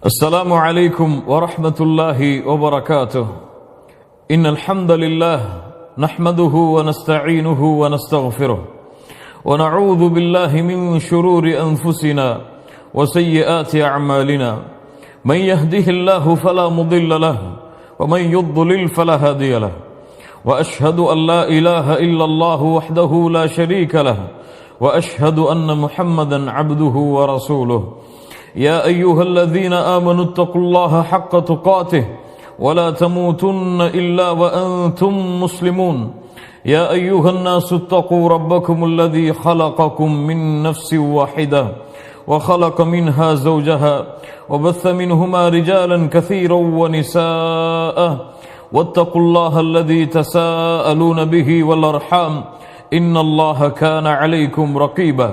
السلام عليكم ورحمة الله وبركاته. إن الحمد لله نحمده ونستعينه ونستغفره ونعوذ بالله من شرور أنفسنا وسيئات أعمالنا. من يهده الله فلا مضل له ومن يضلل فلا هادي له. وأشهد أن لا إله إلا الله وحده لا شريك له وأشهد أن محمدا عبده ورسوله. يا أيها الذين آمنوا اتقوا الله حق تقاته ولا تموتن إلا وأنتم مسلمون. يا أيها الناس اتقوا ربكم الذي خلقكم من نفس واحدة وخلق منها زوجها وبث منهما رجالا كثيرا ونساء واتقوا الله الذي تساءلون به والأرحام إن الله كان عليكم رقيبا.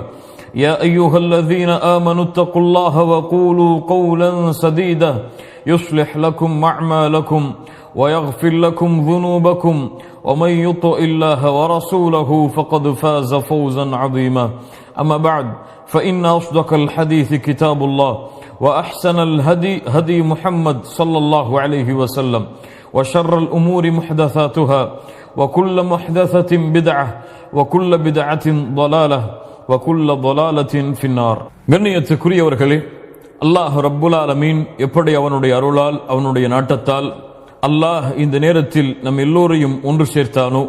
يا أيها الذين آمنوا اتقوا الله وقولوا قولا سديدا يصلح لكم أعمالكم ويغفر لكم ذنوبكم ومن يطع الله ورسوله فقد فاز فوزا عظيما. أما بعد فإن أصدق الحديث كتاب الله وأحسن الهدي هدي محمد صلى الله عليه وسلم وشر الأمور محدثاتها وكل محدثة بدعة وكل بدعة ضلالة وكل ضلالة في النار. கண்ணியத்துக்குரியவர்களே, அல்லாஹ் ரப்புல் ஆலமீன் எப்படி அவனுடைய அருளால் அவனுடைய நாட்டத்தால் அல்லாஹ் இந்த நேரத்தில் நம் எல்லோரையும் ஒன்று சேர்த்தானோ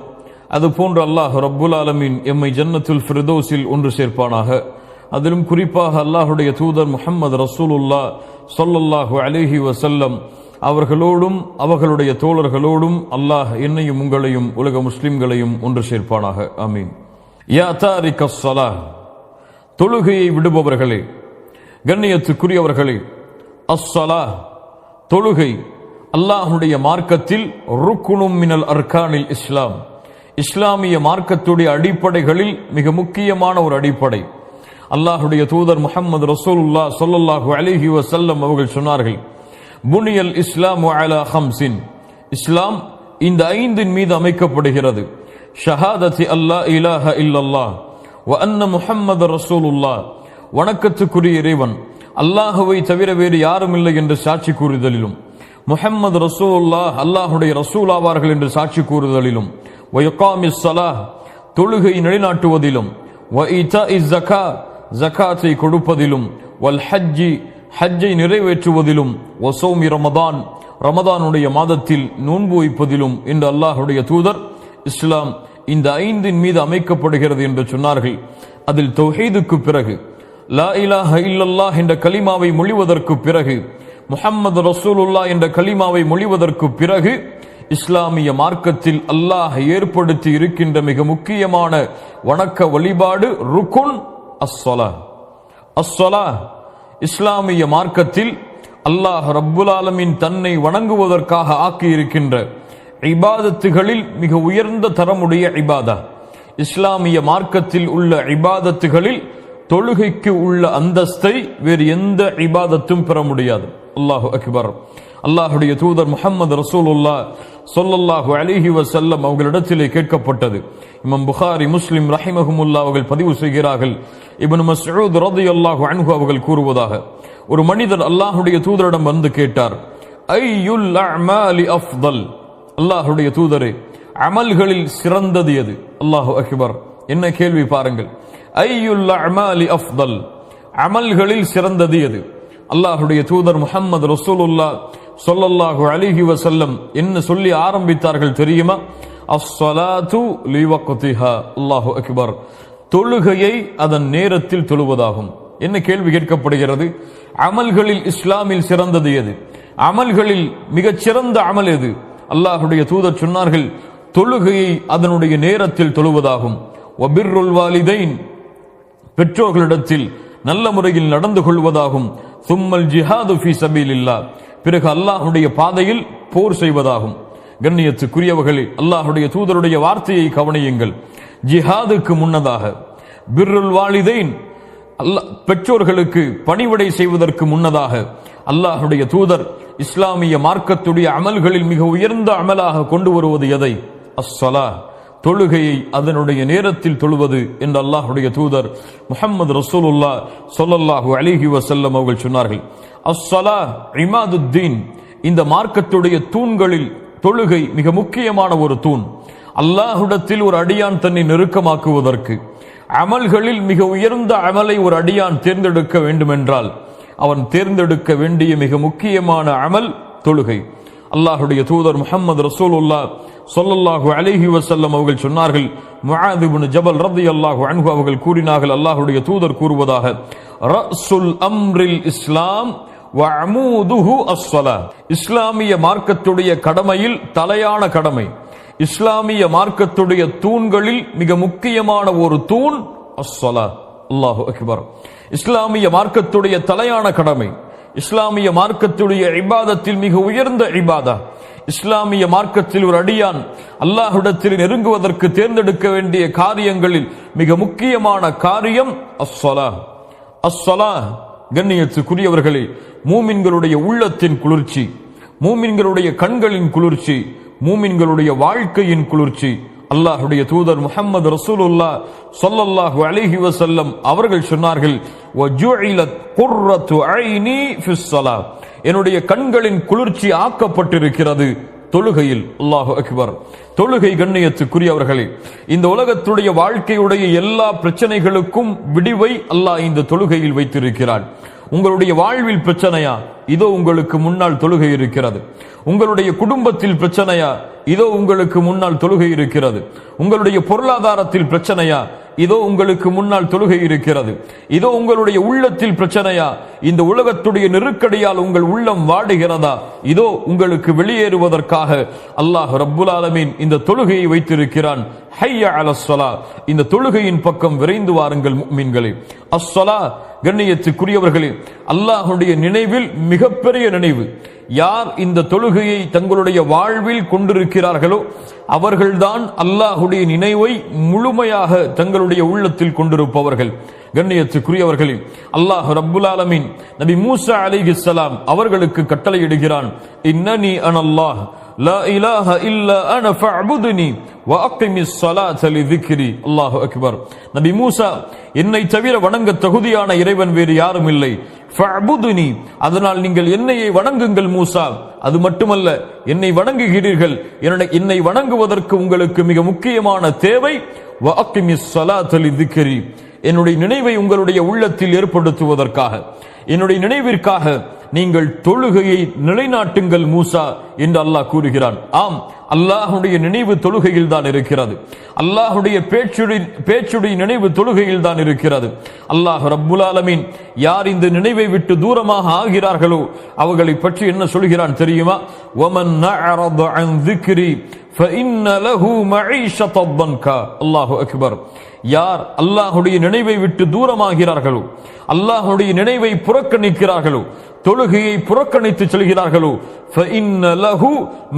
அதுபோன்று அல்லாஹ் ரப்புல் ஆலமீன் எம்மை ஜன்னத்துல் ஃபிர்தௌஸில் ஒன்று சேர்ப்பானாக. அதிலும் குறிப்பாக அல்லாஹுடைய தூதர் முஹம்மது ரசூலுல்லாஹ் ஸல்லல்லாஹு அலைஹி வஸல்லம் அவர்களோடும் அவர்களுடைய தோழர்களோடும் அல்லாஹ் என்னையும் உங்களையும் உலக முஸ்லிம்களையும் ஒன்று சேர்ப்பானாக. ஆமீன். யா தாரிகஸ் ஸலாஹ், தொழுகையை விடுபவர்களே, கண்ணியத்துக்குரியவர்களே, அஸ்ஸலாஹ் தொழுகை அல்லாஹ்வுடைய மார்க்கத்தில் ருக்குனும் மினல் அர்கானில் இஸ்லாம், இஸ்லாமிய மார்க்கத்துடைய அடிப்படைகளில் மிக முக்கியமான ஒரு அடிப்படை. அல்லாஹ்வுடைய தூதர் முஹம்மது ரசூலுல்லாஹ் ஸல்லல்லாஹு அலைஹி வஸல்லம் அவர்கள் சொன்னார்கள், புனியல் இஸ்லாமு அலா ஹம்ஸின், இஸ்லாம் இந்த ஐந்தின் மீது அமைக்கப்படுகிறது. ஷஹாதத்தி அல்லா இலாஹ இல்லல்லாஹ் வ அன்ன முஹம்மது ரசூலுல்லாஹ், வணக்கத்துக்குரிய இறைவன் அல்லாஹுவை தவிர வேறு யாரும் இல்லை என்று சாட்சி கூறுதலிலும், முஹம்மது ரசூலுல்லாஹ் அல்லாஹுடைய ரசூல் ஆவார்கள் என்று சாட்சி கூறுதலிலும், வ இகாமிஸ் ஸலாஹ் தொழுகை நிலைநாட்டுவதிலும், வ ஈதாஇஸ் ஸகா ஸகாத்தை கொடுப்பதிலும், வல் ஹஜ்ஜி ஹஜ்ஜை நிறைவேற்றுவதிலும், வ ஸௌமி ரமதான் ரமதானுடைய மாதத்தில் நோன்பு வைப்பதிலும் என்று அல்லாஹுடைய தூதர் இஸ்லாம் இந்த ஐந்தின் மீது அமைக்கப்படுகிறது என்று சொன்னார்கள். அதில் தௌஹீதுக்கு பிறகு, லா இலாஹ இல்லல்லாஹ் என்ற கலிமாவை மொழிவதற்கு பிறகு, முஹம்மது ரசூலுல்லாஹ் என்ற கலிமாவை மொழிவதற்கு பிறகு, இஸ்லாமிய மார்க்கத்தில் அல்லாஹ் ஏற்படுத்தி இருக்கின்ற மிக முக்கியமான வணக்க வழிபாடு ருக்குன் அஸ்ஸலாஹ். அஸ்ஸலாஹ் இஸ்லாமிய மார்க்கத்தில் அல்லாஹ் ரப்புல் ஆலமீன் தன்னை வணங்குவதற்காக ஆக்கி இருக்கின்ற இபாதத்துகளில் மிக உயர்ந்த தரமுடைய இபாதா. இஸ்லாமிய மார்க்கத்தில் உள்ள இபாதத்துகளில் தொழுகைக்கு உள்ள அந்தஸ்தை வேறு எந்த இபாதத்தும் பெற முடியாது. அல்லாஹு அக்பர். அல்லாஹுடைய தூதர் முஹம்மது ரசூலுல்லாஹ் ஸல்லல்லாஹு அலைஹி வஸல்லம் அவர்களிடத்திலே கேட்கப்பட்டது. இமாம் புகாரி முஸ்லிம் ரஹிமஹுமுல்லாஹ் அவர்கள் பதிவு செய்கிறார்கள், இப்னு மஸ்ஊத் ரலியல்லாஹு அன்ஹு அவர்கள் கூறுவதாக, ஒரு மனிதர் அல்லாஹுடைய தூதரிடம் வந்து கேட்டார், ஐயுல் அஅமாலி அஃதல், அல்லாஹுடைய தூதரே அமல்களில் சிறந்தது எது? அல்லாஹு அக்பர். என்ன கேள்வி பாருங்கள். ஐயுல் அஅமாலி அஃதல், அமல்களில் சிறந்தது எது? அல்லாஹுடைய தூதர் முஹம்மது ரசூலுல்லாஹ் ஸல்லல்லாஹு அலைஹி வஸல்லம் என்ன சொல்லி ஆரம்பித்தார்கள் தெரியுமா? அஸ்ஸலாத்து லிவக்திஹா. அல்லாஹு அக்பர். தொழுகையை அதன் நேரத்தில் தொழுவதாகும். என்ன கேள்வி கேட்கப்படுகிறது? அமல்களில் இஸ்லாமில் சிறந்தது எது? அமல்களில் மிகச் சிறந்த அமல் எது? அல்லாஹுடைய தூதர் சொன்னார்கள், தொழுகையை அதனுடைய நேரத்தில் தொழுவதாகும். வபிர்ருல் வாலிதைன், பெற்றோர்களிடத்தில் நல்ல முறையில் நடந்து கொள்வதாகும். சும்மல் ஜிஹாது ஃபீ சபீலில்லாஹ், பிறகு அல்லாஹுடைய பாதையில் போர் செய்வதாகும். கண்ணியத்துக்குரியவர்களே, அல்லாஹுடைய தூதருடைய வார்த்தையை கவனியுங்கள். ஜிஹாதுக்கு முன்னதாக பிர்ருல் வாலிதைன், பெற்றோர்களுக்கு பணிவிடை செய்வதற்கு முன்னதாக அல்லாஹுடைய தூதர் இஸ்லாமிய மார்க்கத்துடைய அமல்களில் மிக உயர்ந்த அமலாக கொண்டு வருவது எதை? அஸ்ஸலாஹ், தொழுகையை அதனுடைய நேரத்தில் தொழுவது என்று அல்லாஹ்வுடைய தூதர் முஹம்மது ரசூலுல்லாஹ் ஸல்லல்லாஹு அலைஹி வஸல்லம் அவர்கள் சொன்னார்கள். அஸ்ஸலா இமாதுத்தீன், இந்த மார்க்கத்துடைய தூண்களில் தொழுகை மிக முக்கியமான ஒரு தூண். அல்லாஹ்விடத்தில் ஒரு அடியான் தன்னை நெருக்கமாக்குவதற்கு, அமல்களில் மிக உயர்ந்த அமலை ஒரு அடியான் தேர்ந்தெடுக்க வேண்டும் என்றால் அவன் தேர்ந்தெடுக்க வேண்டிய மிக முக்கியமான அமல் தொழுகை. அல்லாஹுடைய தூதர் முஹம்மது ரசூலுல்லாஹ் ஸல்லல்லாஹு அலைஹி வஸல்லம் அவர்கள் சொன்னார்கள், முஆத் இப்னு ஜபல் ரலியல்லாஹு அன்ஹு அவர்கள் கூறினார்கள், அல்லாஹுடைய தூதர் கூறுவதாக, ரஸுல் அம்ரில் இஸ்லாம் வ அமூதுஹு அஸ்ஸலா. இஸ்லாமிய மார்க்கத்துடைய கடமையில் தலையான கடமை, இஸ்லாமிய மார்க்கத்துடைய தூண்களில் மிக முக்கியமான ஒரு தூண் அஸ்ஸலா. அல்லாஹு அக்பர். இஸ்லாமிய மார்க்கத்துடைய தலையான கடமை, இஸ்லாமிய மார்க்கத்துடைய இபாதத்தில் மிக உயர்ந்த இபாதா. இஸ்லாமிய மார்க்கத்தில் ஒரு அடியான் அல்லாஹ்விடத்தில் நெருங்குவதற்கு தேர்ந்தெடுக்க வேண்டிய காரியங்களில் மிக முக்கியமான காரியம் அஸ்ஸலா. அஸ்ஸலா கண்ணியத்துக்குரியவர்களே, மூமின்களுடைய உள்ளத்தின் குளிர்ச்சி, மூமின்களுடைய கண்களின் குளிர்ச்சி, மூமின்களுடைய வாழ்க்கையின் குளிர்ச்சி. அல்லாஹுடைய தூதர் முஹம்மது ரசூலுல்லாஹ் ஸல்லல்லாஹு அலைஹி வஸல்லம் அவர்கள் சொன்னார்கள், வஜுஇலத் குர்ரத்து ஐனி ஃபிஸ் ஸலா, என்னுடைய கண்களின் குளிர்ச்சி ஆக்கப்பட்டிருக்கிறது தொழுகையில். அல்லாஹு அக்பர். தொழுகை கண்ணியத்துக்குரியவர்களே, இந்த உலகத்துடைய வாழ்க்கையுடைய எல்லா பிரச்சனைகளுக்கும் விடிவை அல்லாஹ் இந்த தொழுகையில் வைத்திருக்கிறான். உங்களுடைய வாழ்வில் பிரச்சனையா, இதோ உங்களுக்கு முன்னால் தொழுகை இருக்கிறது. உங்களுடைய குடும்பத்தில் பிரச்சனையா, இதோ உங்களுக்கு முன்னால் தொழுகை இருக்கிறது. உங்களுடைய பொருளாதாரத்தில் பிரச்சனையா, இதோ உங்களுக்கு முன்னால் தொழுகை இருக்கிறது. இதோ உங்களுடைய உள்ளத்தில் பிரச்சனையா, இந்த உலகத்துடைய நெருக்கடியால் உங்கள் உள்ளம் வாடுகிறதா, இதோ உங்களுக்கு வெளியேறுவதற்காக அல்லாஹ் ரப்புல் ஆலமீன் இந்த தொழுகையை வைத்திருக்கிறான். ஹய்ய அலஸ் ஸலா, இந்த தொழுகையின் பக்கம் விரைந்து வாருங்கள் முஃமின்களே. அஸ்ஸலா கண்ணியத்துக்குரியவர்களே, அல்லாஹ்வுடைய நினைவில் மிகப்பெரிய நினைவு. யார் இந்த தொழுகையை தங்களுடைய வாழ்வில் கொண்டிருக்கிறார்களோ அவர்கள்தான் அல்லாஹ்வுடைய நினைவை முழுமையாக தங்களுடைய உள்ளத்தில் கொண்டிருப்பவர்கள். கண்ணியத்துக்குரியவர்களே, அல்லாஹ் ரப்புல் ஆலமீன் நபி மூசா அலைஹிஸ்ஸலாம் அவர்களுக்கு கட்டளையிடுகிறான், இன்னனி அனல்லாஹ் லா இலாஹ இல்லா அன ஃபஅபுதுனி வ அகிமிஸ் ஸலாத லிذிக்ரி. அல்லாஹு அக்பர். நபி மூசா, என்னை தவிர வணங்க தகுதியான இறைவன் வேறு யாரும் இல்லை. ஃபஅபுதுனி, அதனால் நீங்கள் என்னையே வணங்குங்கள் மூசா. அது மட்டுமல்ல, என்னை வணங்குகிறீர்கள், என்னை வணங்குவதற்கு உங்களுக்கு மிக முக்கியமான தேவை வ அகிமிஸ் ஸலாத லிذிக்ரி, என்னுடைய நினைவை உங்களுடைய உள்ளத்தில் ஏற்படுத்துவதற்காக, என்னுடைய நினைவிற்காக நீங்கள் தொழுகையை நிலைநாட்டுங்கள் மூசா என்று அல்லாஹ் கூறுகிறான். ஆம், அல்லாஹுடைய நினைவு தொழுகையில் தான் இருக்கிறது. அல்லாஹுடைய பேச்சுடைய நினைவு தொழுகையில் தான் இருக்கிறது. அல்லாஹ் ரப்புல் ஆலமீன் யார் இந்த நினைவை விட்டு தூரமாக ஆகிறார்களோ அவர்களை பற்றி என்ன சொல்கிறான் தெரியுமா? வமன் நஅரத அன் ذிக்ரி ஃபஇன்ன லஹு மஈஷத தன்கா. அல்லாஹு அக்பர். யார் அல்லாஹுடைய நினைவை விட்டு தூரமாகிறார்களோ, அல்லாஹுடைய நினைவை புறக்கணிக்கிறார்களோ, தொழுகையை புறக்கணித்து செல்கிறார்களோ, ஃபஇன்ன லஹு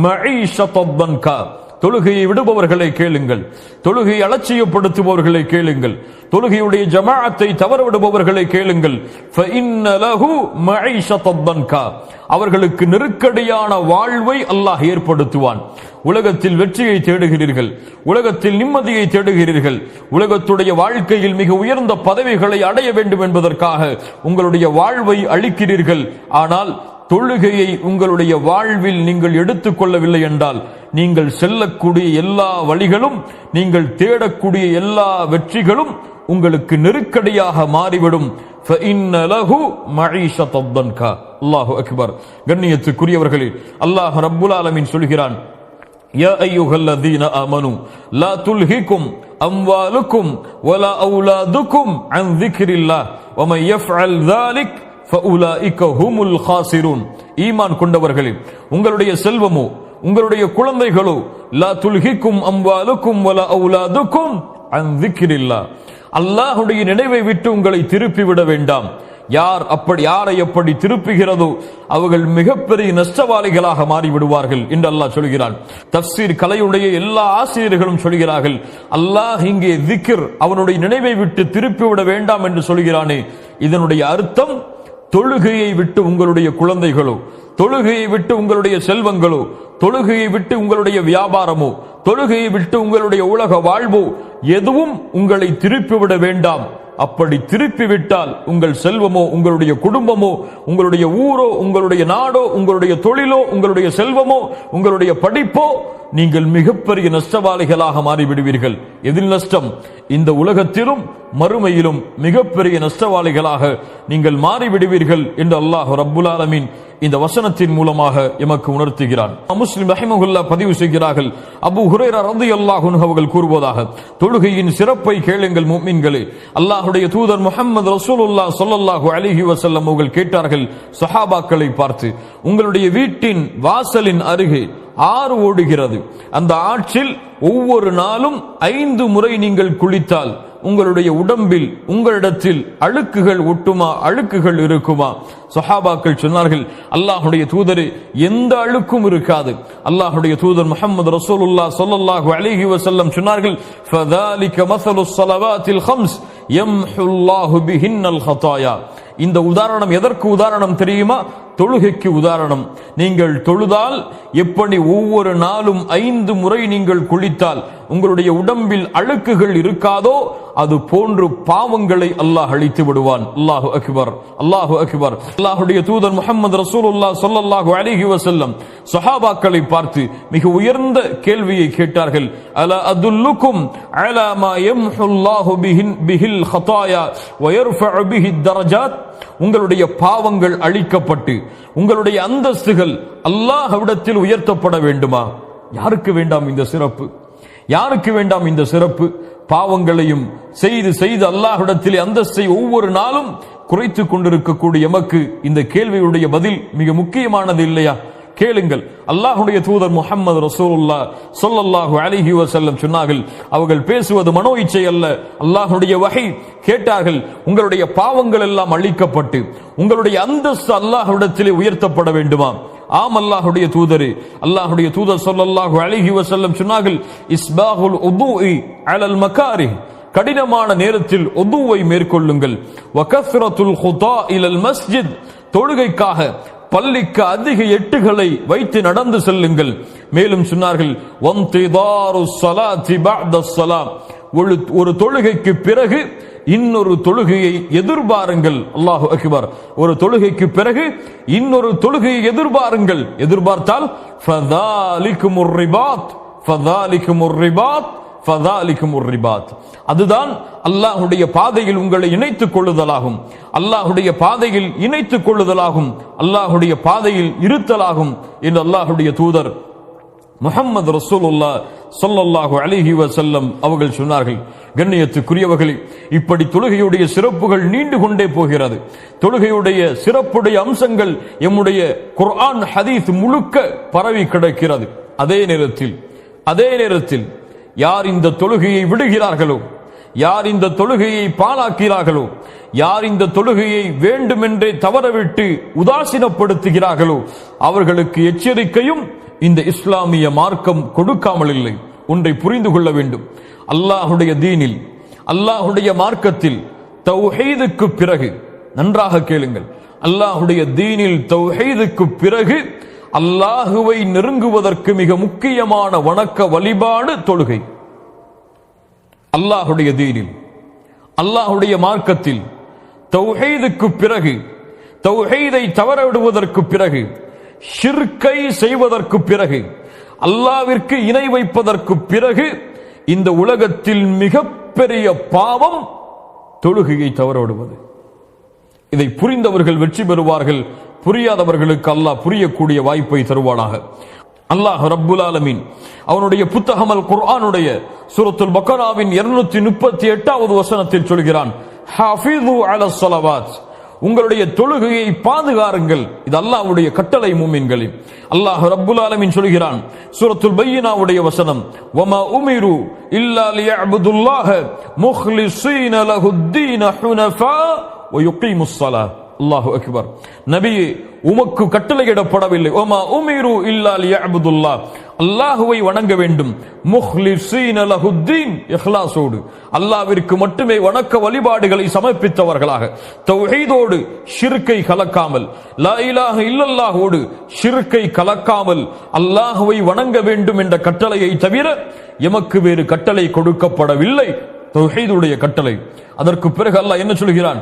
மஈஷத தன்கா. தொழுகையை விடுபவர்களை கேளுங்கள், தொழுகையை அலட்சியப்படுத்துபவர்களை கேளுங்கள், தொழுகையுடைய ஜமாஅத்தை தவறவிடுபவர்களை கேளுங்கள். ஃபஇன்ன லஹு மஈஷத தன்கா, அவர்களுக்கு நெருக்கடியான வாழ்வை அல்லாஹ் ஏற்படுத்துவான். உலகத்தில் வெற்றியை தேடுகிறீர்கள், உலகத்தில் நிம்மதியை தேடுகிறீர்கள், உலகத்துடைய வாழ்க்கையில் மிக உயர்ந்த பதவிகளை அடைய வேண்டும் என்பதற்காக உங்களுடைய வாழ்வை அளிக்கிறீர்கள். ஆனால் தொழுகையை உங்களுடைய வாழ்வில் நீங்கள் எடுத்துக்கொள்ளவில்லை என்றால் நீங்கள் செல்லக்கூடிய எல்லா வழிகளும், நீங்கள் தேடக்கூடிய எல்லா வெற்றிகளும் உங்களுக்கு நெருக்கடியாக மாறிவிடும். فإن له معيشة ضنكا. அல்லாஹு அக்பர். கண்ணியத்துக்குரியவர்களே, அல்லாஹ் ரப்புல் ஆலமீன் சொல்கிறான், யா அய்யுஹல்லதீன ஆமனு லா துல்ஹிகும் அம்வாலுக்கும் வலா அவுலாதுக்கும் அன் ذிக்ரில்லாஹ் வமன் யஃஅல் ذلك ஃபஉலாயிக ஹுமுல் காசிரூன். ஈமான் கொண்டவர்களே, உங்களுடைய செல்வமோ உங்களுடைய குழந்தைகளோ, லா துல்ஹிக்கும் அம்வாலுக்கும் வலா அவுலாதுக்கும் அன் ذிக்ரில்லாஹ், அல்லாஹ்வுடைய நினைவை விட்டு உங்களை திருப்பி விட வேண்டாம். யாரை எப்படி திருப்புகிறதோ அவர்கள் மிகப்பெரிய நஷ்டவாளிகளாக மாறிவிடுவார்கள் என்று அல்லாஹ் சொல்கிறான். தஃப்சீர் கலையுடைய எல்லா ஆசிரியர்களும் சொல்கிறார்கள், அல்லாஹ் இங்கே திக்ர், அவனுடைய நினைவை விட்டு திருப்பிவிட வேண்டாம் என்று சொல்கிறானே, இதனுடைய அர்த்தம் தொழுகையை விட்டு உங்களுடைய குழந்தைகளோ, தொழுகையை விட்டு உங்களுடைய செல்வங்களோ, தொழுகையை விட்டு உங்களுடைய வியாபாரமோ, தொழுகையை விட்டு உங்களுடைய உலக வாழ்வோ எதுவும் உங்களை திருப்பிவிட வேண்டாம். அப்படி திருப்பி விட்டால் உங்கள் செல்வமோ, உங்களுடைய குடும்பமோ, உங்களுடைய ஊரோ, உங்களுடைய நாடோ, உங்களுடைய தொழிலோ, உங்களுடைய செல்வமோ, உங்களுடைய படிப்போ, நீங்கள் மிகப்பெரிய நஷ்டவாளிகளாக மாறிவிடுவீர்கள். எதில் நஷ்டம்? இந்த உலகத்திலும் மறுமையிலும் மிகப்பெரிய நஷ்டவாளிகளாக நீங்கள் மாறிவிடுவீர்கள் என்று அல்லாஹ் ரப்புல் ஆலமீன் இந்த வசனத்தின் மூலமாக எமக்கு உணர்த்துகிறான். முஸ்லிம் ரஹிமஹுல்லாஹ் பதிவு செய்கிறார்கள், அபூ ஹுரைரா ரலியல்லாஹு அன்ஹு அவர்கள் கூறுவதாக, தொழுகையின் சிறப்பை கேளுங்கள் முஃமின்களே. அல்லாஹ்வுடைய தூதர் முஹம்மது ரசூலுல்லாஹ் ஸல்லல்லாஹு அலைஹி வஸல்லம் அவர்கள் கேட்டார்கள் சஹாபாக்களை பார்த்து, உங்களுடைய வீட்டின் வாசலின் அருகே ஆறு ஓடுகிறது, அந்த ஆற்றில் ஒவ்வொரு நாளும் 5 முறை நீங்கள் குளித்தால் உங்களுடைய உடம்பில் உங்களிடத்தில் அழுக்குகள் ஒட்டுமா, அழுக்குகள் இருக்குமா? சஹாபாக்கள் சொன்னார்கள், அல்லாஹ்வுடைய தூதரே, எந்த அழுக்கும் இருக்காது. அல்லாஹ்வுடைய தூதர் முஹம்மது ரசூலுல்லாஹ் ஸல்லல்லாஹு அலைஹி வஸல்லம் சொன்னார்கள், ஃபதாலிக மஸலுஸ் ஸலவாத்தில் ஹம்ஸ் யம்ஹுல்லாஹு பிஹின்னல் ஹதாயா. இந்த உதாரணம் எதற்கு உதாரணம் தெரியுமா? தொழுகைக்கு உதாரணம். நீங்கள் தொழுதால் எப்படி ஒவ்வொரு நாளும் 5 முறை நீங்கள் குளித்தால் உங்களுடைய உடம்பில் அழுக்குகள் இருக்காதோ, அது போன்று பாவங்களை அல்லாஹ் அழித்து விடுவான். அல்லாஹு அக்பர், அல்லாஹு அக்பர். அல்லாஹ்வுடைய தூதர் முஹம்மது ரசூலுல்லாஹ் ஸல்லல்லாஹு அலைஹி வஸல்லம் சஹாபாக்களை பார்த்து மிக உயர்ந்த கேள்வியை கேட்டார்கள். அலா அதுல்லுக்கும் அலா மா யம்ஹுல்லாஹு பிஹில் ஹதாயா வ யர்ஃபஉ பிஹி தரஜாத். உங்களுடைய பாவங்கள் அழிக்கப்பட்டு உங்களுடைய அந்தஸ்துகள் அல்லாஹ்விடத்தில் உயர்த்தப்பட வேண்டுமா? யாருக்கு வேண்டாம் இந்த சிறப்பு? யாருக்கு வேண்டாம் இந்த சிறப்பு? பாவங்களையும் செய்து செய்து அல்லாஹ்விடத்தில் அந்தஸ்தை ஒவ்வொரு நாளும் குறைத்துக் கொண்டிருக்கக்கூடிய எமக்கு இந்த கேள்வியுடைய பதில் மிக முக்கியமானது இல்லையா? கேளுங்கள். அல்லாஹ்வுடைய தூதர் முஹம்மது ரசூலுல்லாஹ் ஸல்லல்லாஹு அலைஹி வஸல்லம் சொன்னார்கள், அவர்கள் பேசுவது மனோ இச்சை அல்ல, அல்லாஹ்வுடைய வஹி. கேட்டார்கள், உங்களுடைய பாவங்கள் எல்லாம் அழிக்கப்பட்டு உங்களுடைய அந்தஸ்து அல்லாஹ்விடத்திலே உயர்த்தப்பட வேண்டுமா? ஆம் அல்லாஹ்வுடைய தூதரே. அல்லாஹ்வுடைய தூதர் ஸல்லல்லாஹு அலைஹி வஸல்லம் சொன்னார்கள், இஸ்பாகுல் உதுஇ அலல் மகாரிஹ். கடினமான நேரத்தில் உதுவை மேற்கொள்ளுங்கள். வ கஸ்ரத்துல் குதா இலல் மஸ்ஜித். தொழுகைக்காக பள்ளிக்கு அதிக எட்டுகளை வைத்து நடந்து செல்லுங்கள். மேலும் சொன்னார்கள், வன்திதாரு ஸலாத்தி பஅத ஸலாம். ஒரு தொழுகைக்கு பிறகு இன்னொரு தொழுகையை எதிர்பாருங்கள். அல்லாஹு அக்பர். ஒரு தொழுகைக்கு பிறகு இன்னொரு தொழுகையை எதிர்பாருங்கள். எதிர்பார்த்தால் ஃபதாலிகுமுர் ரிபாத், ஃபதாலிகுமுர் ரிபாத், ஃபதாலிகுமுர் ரிபாத். அதுதான் அல்லாஹ்வுடைய பாதையில் உங்களை இணைத்துக் கொள்ளுதலாகும். அல்லாஹ்வுடைய பாதையில் இணைத்துக் கொள்ளுதலாகும். அல்லாஹ்வுடைய பாதையில் இருத்தலாகும் என்று அல்லாஹ்வுடைய தூதர் முஹம்மது ரசூலுல்லாஹ் ஸல்லல்லாஹு அலைஹி வஸல்லம் அவர்கள் சொன்னார்கள். கண்ணியத்துக்குரியவர்களே, இப்படி தொழுகையுடைய சிறப்புகள் நீண்டு கொண்டே போகிறது. தொழுகையுடைய சிறப்புடைய அம்சங்கள் எம்முடைய குர்ஆன் ஹதீஸ் முழுக்க பரவி கிடக்கிறது. அதே நேரத்தில் யார் இந்த தொழுகையை விடுகிறார்களோ, யார் இந்த தொழுகையை பாழாக்கிறார்களோ, யார் இந்த தொழுகையை வேண்டுமென்றே தவறவிட்டு உதாசீனப்படுத்துகிறார்களோ, அவர்களுக்கு எச்சரிக்கையும் இந்த இஸ்லாமிய மார்க்கம் கொடுக்காமல் இல்லை. ஒன்றை புரிந்து கொள்ள வேண்டும். அல்லாஹ்வுடைய தீனில், அல்லாஹ்வுடைய மார்க்கத்தில் தௌஹீதுக்கு பிறகு, நன்றாக கேளுங்கள், அல்லாஹ்வுடைய தீனில் தௌஹீதுக்கு பிறகு அல்லாஹுவை நெருங்குவதற்கு மிக முக்கியமான வணக்க வழிபாடு தொழுகை. அல்லாஹ்வுடைய தீனில், அல்லாஹ்வுடைய மார்க்கத்தில் தௌஹீதுக்கு பிறகு, தௌஹீதை தவறவிடுவதற்கு பிறகு, ஷிர்கை செய்வதற்கு பிறகு, அல்லாஹ்விற்கு இணை வைப்பதற்கு பிறகு இந்த உலகத்தில் மிகப்பெரிய பாவம் தொழுகையை தவறவிடுவது. இதை புரிந்தவர்கள் வெற்றி பெறுவார்கள். புரியாதவர்களுக்கு அல்லாஹ் புரியக்கூடிய வாய்ப்பை தருவானாக. அல்லாஹ் ரப்புல் ஆலமீன் அவனுடைய புத்தகம் அல் குர்ஆனுடைய சூரத்துல் பக்கராவின் 238வது வசனத்தில் சொல்கிறான், ஹாஃபிது அலஸ் ஸலவாத். உங்களுடைய தொழுகையை பாதுகாருங்கள். இது அல்லாஹ்வுடைய கட்டளை மூமின்களே. அல்லாஹ் ரப்புல் ஆலமீன் சொல்கிறான் சூரத்துல் பையினாவுடைய வசனம், வமா உமிரு இல்லா லியஅபுதுல்லாஹ முக்லிஸீன லஹுத்தீன ஹுனஃபா வ யுகீமுஸ் ஸலாத். அல்லாஹு அக்பர். நபியே, உமக்கு கட்டளையிடப்படவில்லை, வமா உமிரு இல்லா லியஅபுதுல்லாஹ், அல்லாஹ்வை வணங்க வேண்டும், முக்லிஸீன லஹுத்தீன், இக்லாஸோடு, அல்லாஹ்விற்கு மட்டுமே வணக்க வழிபாடுகளை சமர்ப்பித்தவர்களாக, தௌஹீதோடு ஷிர்கை கலக்காமல், லா இலாஹ இல்லல்லாஹோடு ஷிர்கை கலக்காமல் அல்லாஹ்வை வணங்க வேண்டும் என்ற கட்டளையை தவிர எமக்கு வேறு கட்டளை கொடுக்கப்படவில்லை. தௌஹீதுடைய கட்டளை. அதற்கு பிறகு அல்லாஹ் என்ன சொல்கிறான்?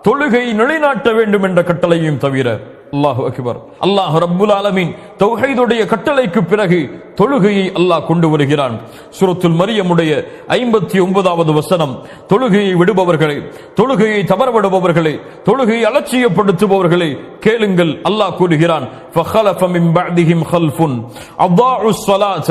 தொழுகை நிலைநாட்ட வேண்டும் என்ற கட்டளையும் தவிர. அல்லாஹு அக்பர். அல்லாஹ் ரப்புல் ஆலமீன் தௌஹீதுடைய கட்டளைக்கு பிறகு தொழுகையை அல்லாஹ் கொண்டு வருகிறான். சூரத்துல் மரியமுடைய 59வது வசனம், தொழுகையை விடுபவர்களே, தொழுகையை தவறவிடுபவர்களே, தொழுகையை அலட்சியப்படுத்துபவர்களே கேளுங்கள். அல்லாஹ் கூறுகிறான், ஃபഖலஃப மின் பஅதிஹிம் கல்ஃபுன் அதாஉஸ் ஸலாத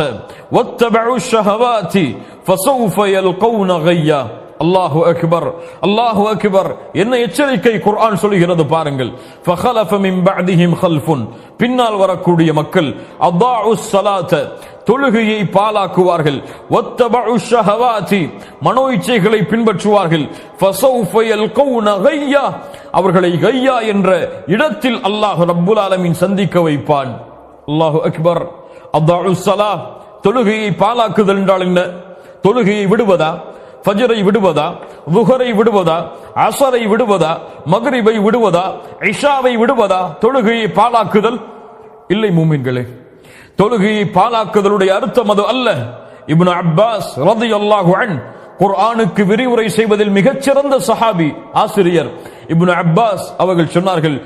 வத்தபஉஷ் ஷஹவாதி ஃபஸௌஃப யல்கௌன கய்யா. அல்லாஹு அக்பர், அல்லாஹு அக்பர். என்ன எச்சரிக்கை குர்ஆன் சொல்கிறது பாருங்கள். ஃபഖலஃப மின் பஅதிஹிம் கல்ஃபுன், பின்னால் வரக்கூடிய மக்கள், அதாஉஸ் ஸலாத, தொழுகையை பாலாக்குவார்கள், வத்தபஉஷ் ஷஹவாதி, மனோ இச்சைகளை பின்பற்றுவார்கள், ஃபஸௌஃப யல்கௌன கய்யா, அவர்களை கய்யா என்ற இடத்தில் அல்லாஹ் ரப்புல் ஆலமீன் சந்திக்க வைப்பான். அல்லாஹு அக்பர். அதாஉஸ் ஸலா, தொழுகையை பாலாக்குதல் என்றால் என்ன? தொழுகையை விடுவதா? ஃபஜ்ரை விடுவதா? லுஹரை விடுவதா? அஸரை விடுவதா? மக்ரிபை விடுவதா? இஷாவை விடுவதா? தொழுகையை பாலாக்குதல் இல்லை மூமின்களே. தொழுகையை பாலாக்குதலுடைய அர்த்தம் அது அல்ல. இப்னு அப்பாஸ் ரலியல்லாஹு அன்ஹு குர்ஆனுக்கு விரிவுரை செய்வதில் மிகச்சிறந்த சஹாபி, ஆசிரியர் இப்னு அப்பாஸ் அவர்கள் சொன்னார்கள்,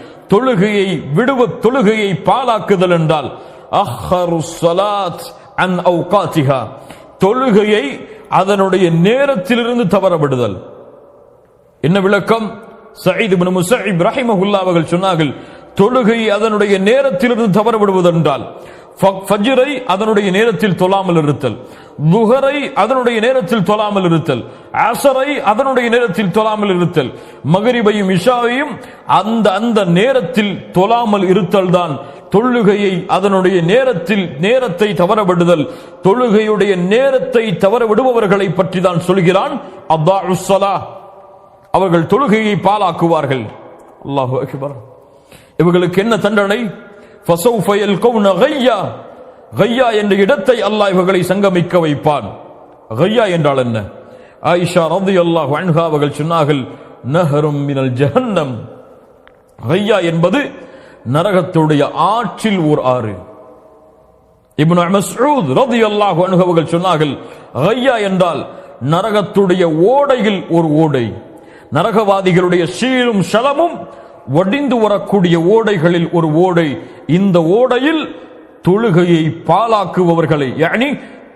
தொழுகையை பாலாக்குதல் என்றால் அஹ்ஹருஸ் ஸலாத் அன் அவ்காத்திஹா, தொழுகையை அதனுடைய நேரத்திலிருந்து தவறவிடுதல். என்ன விளக்கம்? சயீத் இப்னு முஸைப் ரஹிமஹுல்லாஹ் அவர்கள் சொன்னார்கள், தொழுகை அதனுடைய நேரத்திலிருந்து தவறவிடுவது என்றால் ஃபஜ்ரை அதனுடைய நேரத்தில் தொழாமல் இருத்தல், லுஹரை அதனுடைய நேரத்தில் தொழாமல் இருத்தல், அஸரை அதனுடைய நேரத்தில் தொழாமல் இருத்தல், மக்ரிபையும் இஷாவையும் அந்த நேரத்தில் தொழாமல் இருத்தல் தான் தொழுகையை அதனுடைய நேரத்தை தவறவிடுதல். தொழுகையுடைய நேரத்தை தவற விடுபவர்களை பற்றி தான் சொல்கிறான். அதாஉஸ் ஸலா, அவர்கள் தொழுகையை பாலாக்குவார்கள். அல்லாஹு அக்பர். இவர்களுக்கு என்ன தண்டனை? ஃபஸௌஃப யல்கௌன கய்யா, கய்யா என்ற இடத்தை அல்லாஹ் இவர்களை சங்கமிக்க வைப்பான். கய்யா என்றால் என்ன? ஆயிஷா ரலியல்லாஹு அன்ஹா அவர்கள் சொன்னார்கள், நஹரும் மினல் ஜஹன்னம். கய்யா என்பது நரகத்துடைய ஆற்றில் ஓர் ஆறு. இப்னு மஸ்ஊத் ரலியல்லாஹு அன்ஹு அவர்கள் சொன்னார்கள், கய்யா என்றால் நரகத்துடைய ஓடையில் ஒரு ஓடை, நரகவாதிகளுடைய சீலும் ஷலமும் வடிந்து வரக்கூடிய ஓடைகளில் ஒரு ஓடை. இந்த ஓடையில் தொழுகையை பாலாக்குபவர்களை, யானி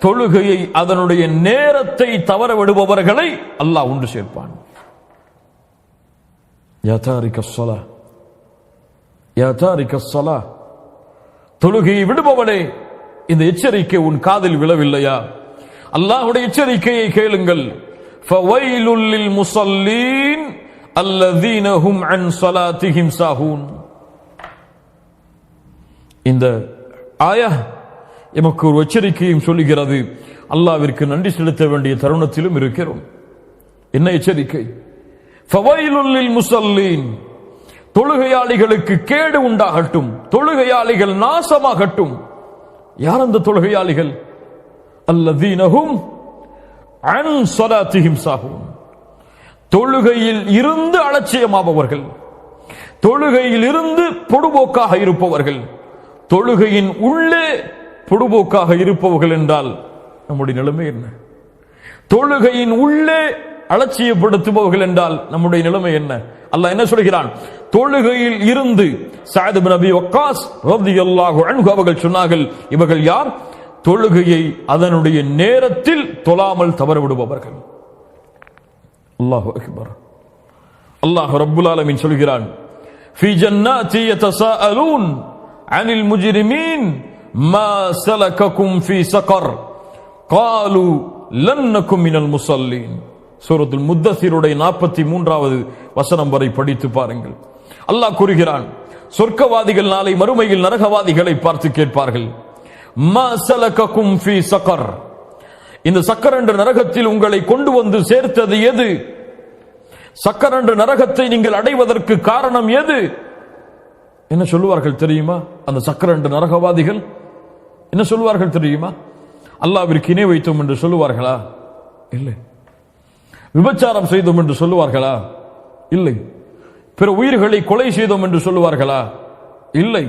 தொழுகையை அதனுடைய நேரத்தை தவற விடுபவர்களை அல்லாஹ் ஒன்று சேர்ப்பான். யா தாரிகஸ் ஸலா, யா தாரிகஸ் ஸலா, தொழுகையை விடுபவனே, இந்த எச்சரிக்கை உன் காதில் விழவில்லையா? அல்லாஹ்வுடைய எச்சரிக்கையை கேளுங்கள். ஃபவைலுல் லில் முஸல்லீன் அல்லதீன ஹும் அன் ஸலாத்திஹிம் சாஹூன். இந்த ஆயா எமக்கு ஒரு எச்சரிக்கையும் சொல்லுகிறது. அல்லாஹ்விற்கு நன்றி செலுத்த வேண்டிய தருணத்திலும் இருக்கிறோம். என்ன எச்சரிக்கை? ஃபவைலுல் லில் முஸல்லீன், தொழுகையாளிகளுக்கு கேடு உண்டாகட்டும், தொழுகையாளிகள் நாசமாகட்டும். யார் அந்த தொழுகையாளிகள்? அல்லதீன ஹும் அன் ஸலாத்திஹிம் சாஹூன், தொழுகையில் இருந்து அலட்சியமாபவர்கள், தொழுகையில் இருந்து பொடுபோக்காக இருப்பவர்கள். தொழுகையின் உள்ளே பொடுபோக்காக இருப்பவர்கள் என்றால் நம்முடைய நிலைமை என்ன? தொழுகையின் உள்ளே அலட்சியப்படுத்துபவர்கள் என்றால் நம்முடைய நிலைமை என்ன? அல்லாஹ் என்ன சொல்கிறான்? தொழுகையில் இருந்து சஅத் இப்னு அபி வக்காஸ் ரலியல்லாஹு அன்ஹு அவர்கள் சொன்னார்கள், இவர்கள் யார்? தொழுகையை அதனுடைய நேரத்தில் தொழாமல் தவற விடுபவர்கள். அல்லாஹு அக்பர். அல்லாஹ் ரப்புல் ஆலமீன் சொல்கிறான், ஃபீ ஜன்னாத்தி யதசாஅலூன் அனில் முஜ்ரிமீன் மா ஸலககும் ஃபீ ஸகர் காலு லன் நகும் மினல் முஸல்லீன். சூரத்துல் முத்தஸிருடைய 43வது வசனம் வரை படித்து பாருங்கள். அல்லாஹ் கூறுகிறான், சொர்க்கவாதிகள் நாளை மறுமையில் நரகவாதிகளை பார்த்து கேட்பார்கள், மா ஸலககும் ஃபீ ஸகர், இந்த சக்கர் என்ற நரகத்தில் உங்களை கொண்டு வந்து சேர்த்தது எது? சக்கர் என்ற நரகத்தை நீங்கள் அடைவதற்கு காரணம் எது? என்ன சொல்லுவார்கள் தெரியுமா? அந்த சக்கர் என்ற நரகவாதிகள் என்ன சொல்லுவார்கள் தெரியுமா? அல்லாஹ்விற்கு இணை வைத்தோம் என்று சொல்லுவார்களா? இல்லை. விபச்சாரம் செய்தோம் என்று சொல்லுவார்களா? இல்லை. பிற உயிர்களை கொலை செய்தோம் என்று சொல்லுவார்களா? இல்லை.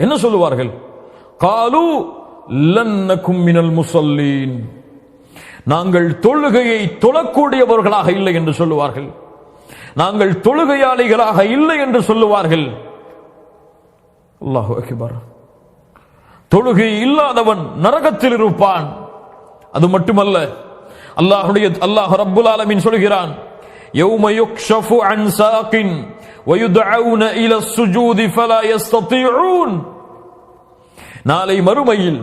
என்ன சொல்லுவார்கள்? காலு லன் நகும் மினல் முஸல்லீன், நாங்கள் தொழுகையை தொழக்கூடியவர்களாக இல்லை என்று சொல்லுவார்கள். நாங்கள் தொழுகையாளிகளாக இல்லை என்று சொல்லுவார்கள். அல்லாஹு அக்பர். தொழுகை இல்லாதவன் நரகத்தில் இருப்பான். அது மட்டுமல்ல, அல்லாஹ் ரப்புல் ஆலமீன் சொல்கிறான், யௌம யுக்ஷஃபு அன் சாகின் வயுதஊன இலா ஸுஜூதி ஃபலா யஸ்ததீஊன். நாளை மறுமையில்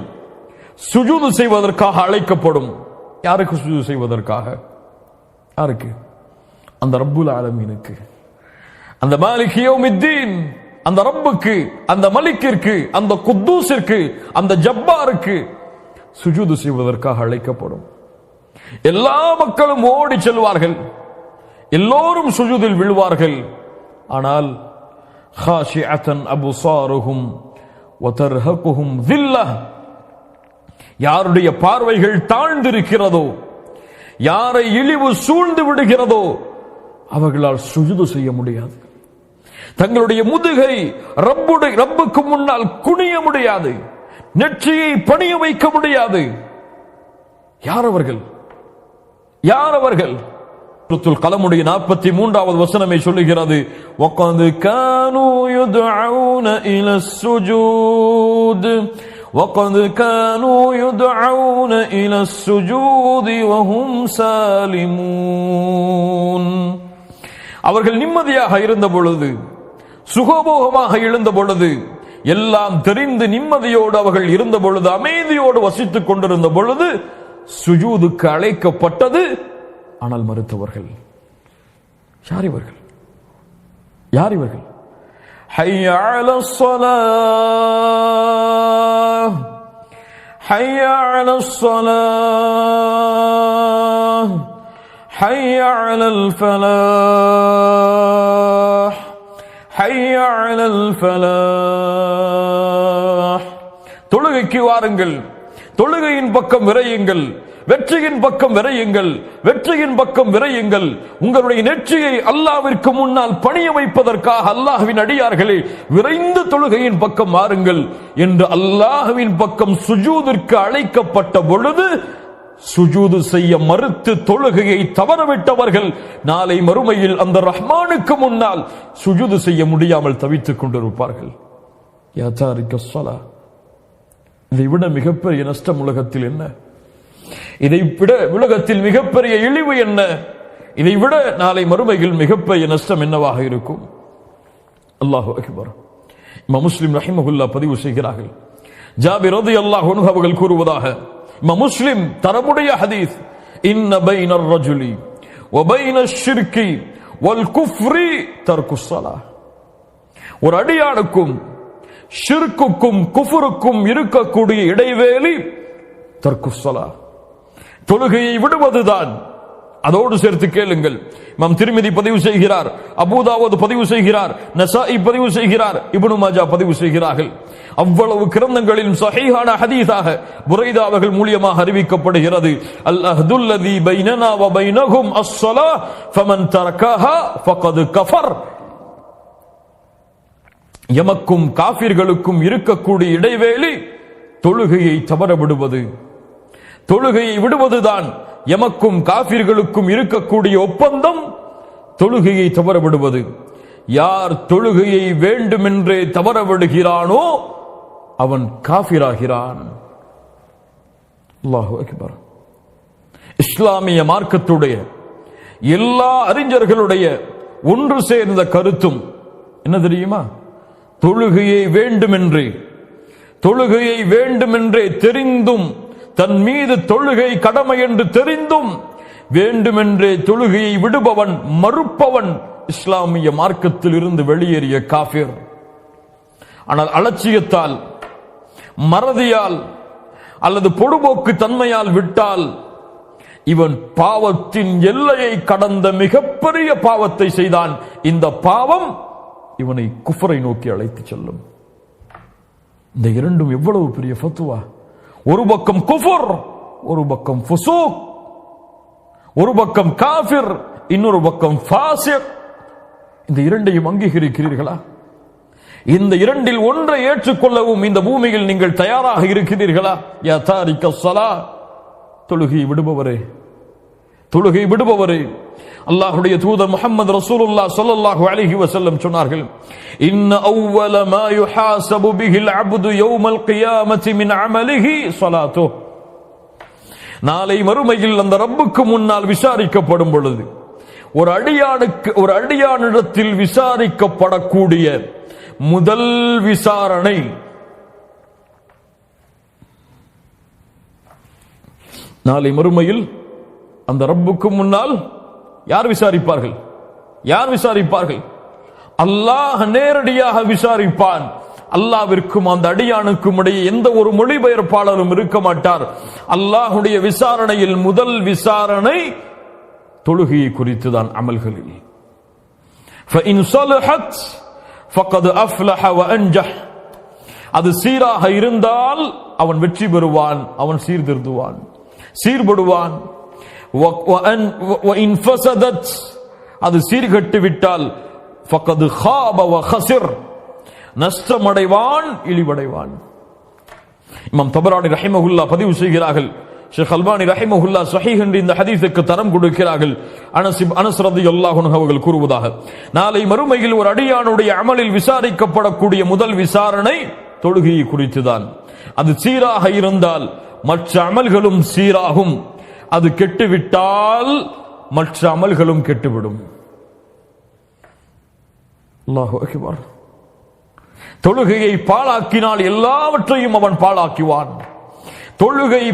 சுஜூது செய்வதற்காக அழைக்கப்படும். யாருக்கு சுஜூது செய்வதற்காக? யாருக்கு? அந்த ரப்புல் ஆலமீனுக்கு, அந்த மாலிக் யௌமித்தீன், அந்த ரப்புக்கு, அந்த மலிக்கிற்கு, அந்த குத்தூஸிற்கு, அந்த ஜப்பாருக்கு சுஜூது செய்வதற்காக அழைக்கப்படும். எல்லா மக்களும் ஓடி செல்வார்கள், எல்லோரும் சுஜூதில் விழுவார்கள். ஆனால் خاشعة أبصارهم وترهقهم ذلة, யாருடைய பார்வைகள் தாழ்ந்திருக்கிறதோ, யாரை இழிவு சூழ்ந்து விடுகிறதோ அவர்களால் சுஜூது செய்ய முடியாது. தங்களுடைய முதுகை ரப்புக்கு முன்னால் குனிய முடியாது, நெற்றியை பணிய வைக்க முடியாது. யார் அவர்கள்? யார் அவர்கள்? சூரத்துல் கலமுடைய 43வது வசனமே சொல்லுகிறது, وَقَدْ كَانُوا يُدْعَوْنَ إِلَى السُّجُودِ وَقَدْ كَانُوا يُدْعَوْنَ إِلَى السُّجُودِ وَهُمْ سَالِمُونَ. அவர்கள் நிம்மதியாக இருந்த பொழுது, சுகபோகமாக எழுந்த பொழுது, எல்லாம் தெரிந்து நிம்மதியோடு அவர்கள் இருந்த பொழுது, அமைதியோடு வசித்துக் கொண்டிருந்த பொழுது சுஜூதுக்கு அழைக்கப்பட்டது. ஆனால் மறுத்தவர்கள். யார் இவர்கள்? யார் இவர்கள்? ஹய்ய அலஸ் ஸலாஹ், ஹய்ய அலஸ் ஸலாஹ், ஹய்ய அலல் ஃபலாஹ், ஹய்ய அலல் ஃபலாஹ். தொழுகைக்கு வாருங்கள், தொழுகையின் பக்கம் விரையுங்கள், வெற்றியின் பக்கம் விரையுங்கள், வெற்றியின் பக்கம் விரையுங்கள். உங்களுடைய நெற்றியை அல்லாஹ்விற்கு முன்னால் பணிய வைப்பதற்காக அல்லாஹ்வின் அடியார்களே விரைந்து தொழுகையின் பக்கம் மாறுங்கள் என்று அல்லாஹ்வின் பக்கம் சுஜூதிற்கு அழைக்கப்பட்ட பொழுது சுஜூது செய்ய மறுத்து தொழுகையை தவறவிட்டவர்கள் நாளை மறுமையில் அந்த ரஹ்மானுக்கு முன்னால் சுஜூது செய்ய முடியாமல் தவித்துக் கொண்டிருப்பார்கள். யா தாரிக ஸலா. இதை விட மிகப்பெரிய நஷ்டம் உலகத்தில் என்ன? இதை விட உலகத்தில் மிகப்பெரிய இழிவு என்ன? இதை விட நாளை மறுமையில் மிகப்பெரிய நஷ்டம் என்னவாக இருக்கும்? அல்லாஹு அக்பர். இமாம் முஸ்லிம் ரஹிமஹுல்லாஹ் பதிவு செய்கிறார்கள், ஜாபிர் ரலியல்லாஹு அன்ஹு அவர்கள் கூறுவதாக, இமாம் முஸ்லிம் தரமுடைய ஹதீஸ், இன்ன பைனர் ரஜுலி வ பைனஷ் ஷிர்கி வல் குஃப்ரி தர்குஸ் ஸலாஹ். ஒரு அடியானுக்கும் ஷிர்க்குக்கும் குஃப்ருக்கும் இருக்கக்கூடிய இடைவேளை தர்குஸ் ஸலாஹ், தொழுகையை விடுவதுதான். அதோடு சேர்த்து கேளுங்கள், இமாம் திர்மிதி பதிவு செய்கிறார், அபூதாவூத் பதிவு செய்கிறார், நசாஇ பதிவு செய்கிறார், இப்னு மாஜா பதிவு செய்கிறார்கள். அவ்வளவு கிரந்தங்களிலும் சஹீஹான ஹதீஸாக புரைதா அவர்கள் மூலமாக அறிவிக்கப்படுகிறது, அல் அஹ்துல்லதி பைனனா வ பைனஹும் அஸ்-ஸலாஹ் ஃபமன் தரகஹா ஃபகத் கஃபர். எமக்கும் காஃபிர்களுக்கும் இருக்கக்கூடிய இடைவேளை தொழுகையை தவற விடுவது. தொழுகையை விடுவதுதான் எமக்கும் காஃபிர்களுக்கும் இருக்கக்கூடிய ஒப்பந்தம். தொழுகையை தவற விடுவது. யார் தொழுகையை வேண்டுமென்றே தவற விடுகிறானோ அவன் காஃபிராகிறான். அல்லாஹு அக்பர். இஸ்லாமிய மார்க்கத்துடைய எல்லா அறிஞர்களுடைய ஒன்று சேர்ந்த கருத்தும் என்ன தெரியுமா? தொழுகையை வேண்டுமென்றே தெரிந்தும், தன் மீது தொழுகை கடமை என்று தெரிந்தும் வேண்டுமென்றே தொழுகையை விடுபவன், மறுப்பவன் இஸ்லாமிய மார்க்கத்தில் இருந்து வெளியேறிய காஃபிர். ஆனால் அலட்சியத்தால், மறதியால் அல்லது பொடுபோக்கு தன்மையால் விட்டால் இவன் பாவத்தின் எல்லையை கடந்த மிகப்பெரிய பாவத்தை செய்தான். இந்த பாவம் இவனை குஃபரை நோக்கி அழைத்து செல்லும். இந்த இரண்டும் எவ்வளவு பெரிய ஃபத்வா! ஒரு பக்கம் குஃபர், ஒரு பக்கம் ஃபுசூக், ஒரு பக்கம் காஃபிர், இன்னொரு பக்கம் ஃபாசிக். இந்த இரண்டையும் அங்கீகரிக்கிறீர்களா? இந்த இரண்டில் ஒன்றை ஏற்றுக்கொள்ளவும் இந்த பூமியில் நீங்கள் தயாராக இருக்கிறீர்களா? யா தாரிக ஸலா, தொழுகை விடுபவரே, தொழுகை விடுபவரே, அல்லாஹ்வுடைய தூதர் முஹம்மது ரசூலுல்லாஹ் ஸல்லல்லாஹு அலைஹி வஸல்லம் சொன்னார்கள், இன்ன அவ்வல மா யுஹாஸபு பிஹில் அப்து யௌமல் கியாமத்தி மின் அமலிஹி ஸலாத்துஹு. நாளை மறுமையில் அந்த ரப்புக்கு முன்னால் விசாரிக்கப்படும் பொழுது ஒரு அடியானிடத்தில் விசாரிக்கப்படக்கூடிய முதல் விசாரணை நாளை மறுமையில் அந்த ரப்புக்கு முன்னால் யார் விசாரிப்பார்கள்? யார் விசாரிப்பார்கள்? அல்லாஹ் நேரடியாக விசாரிப்பான். அல்லாஹ்விற்கும் அந்த அடியானுக்கும் இடையே எந்த ஒரு மொழிபெயர்ப்பாளரும் இருக்க மாட்டார். அல்லாஹ்வுடைய விசாரணையில் முதல் விசாரணை தொழுகையை குறித்துதான். அமல்களில் فإن صلحت فقد أفلح وأنجح. அது சீராக இருந்தால் அவன் வெற்றி பெறுவான், அவன் சீர்திருந்துவான், சீர்படுவான். وإن فسدت, அது சீர்கட்டு விட்டால் فقد خاب وخسر, நஷ்டமடைவான், இழிவடைவான். இமாம் தபரானி ரஹிமஹுல்லாஹ் பதிவு செய்கிறார்கள். ஷேக் அல்பானி ரஹிமஹுல்லாஹ் ஸஹீஹ் என்ற இந்த ஹதீஸுக்கு தரம் கொடுக்கிறார்கள். அனஸ் ரலியல்லாஹு அன்ஹு அவர்கள் கூறுவதாக, நாளை மறுமையில் ஒரு அடியானுடைய அமலில் விசாரிக்கப்படக்கூடிய முதல் விசாரணை தொழுகையை குறித்துதான். அது சீராக இருந்தால் மற்ற அமல்களும் சீராகும், அது கெட்டுவிட்டால் மற்ற அமல்களும் கெட்டுவிடும். அல்லாஹு அக்பர். தொழுகையை பாழாக்கினால் எல்லாவற்றையும் அவன் பாழாக்குவான். தொழுகை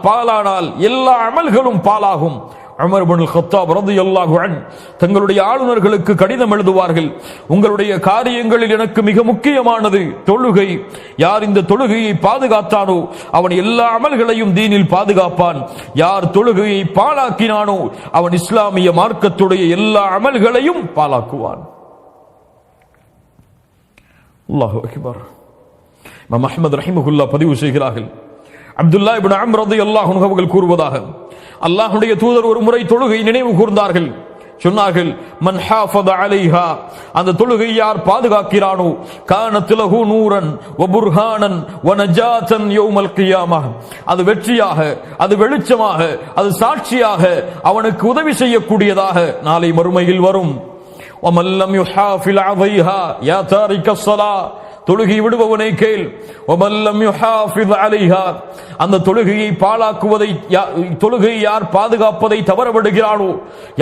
பாழானால் எல்லா அமல்களும் பாழாகும். உமர் இப்னுல் கத்தாப் ரலியல்லாஹு அன்ஹு தங்களுடைய ஆளுநர்களுக்கு கடிதம் எழுதுவார்கள், உங்களுடைய காரியங்களில் எனக்கு மிக முக்கியமானது தொழுகை. யார் இந்த தொழுகையை பாதுகாத்தானோ அவன் எல்லா அமல்களையும் தீனில் பாதுகாப்பான். யார் தொழுகையை பாழாக்கினானோ அவன் இஸ்லாமிய மார்க்கத்துடைய எல்லா அமல்களையும் பாழாக்குவான். அல்லாஹு அக்பர். இமாம் அஹ்மத் ரஹிமஹுல்லாஹ் பதிவு செய்கிறார்கள், அப்துல்லாஹ் இப்னு அம்ர் ரலியல்லாஹு அன்ஹு அவர்கள் கூறுவதாக, அல்லாஹ்வுடைய தூதர் ஒரு முறை தொழுகை நினைவு கூர்ந்தார்கள். சொன்னார்கள், மன் ஹாஃபத அலைஹா, அந்த தொழுகை யார் பாதுகாக்கிறானோ, கானத் லஹு நூரன் வ புர்ஹானன் வ நஜாத்தன் யௌமல் கியாமஹ், அது வெற்றியாக, அது வெளிச்சமாக, அது சாட்சியாக, அவனுக்கு உதவி செய்யக்கூடியதாக நாளை மறுமையில் வரும். وَمَنْ لَمْ يُحَافِظْ عَلَيْهَا يَا تَارِكَ الصَّلَاةِ, தொழுகை விடுபவனை கேள். وَمَنْ لَمْ يُحَافِظْ عَلَيْهَا, அந்த தொழுகையை பாழாக்குவதை, தொழுகையை யார் பாதுகாப்பதை தவறவிடுகிறானோ,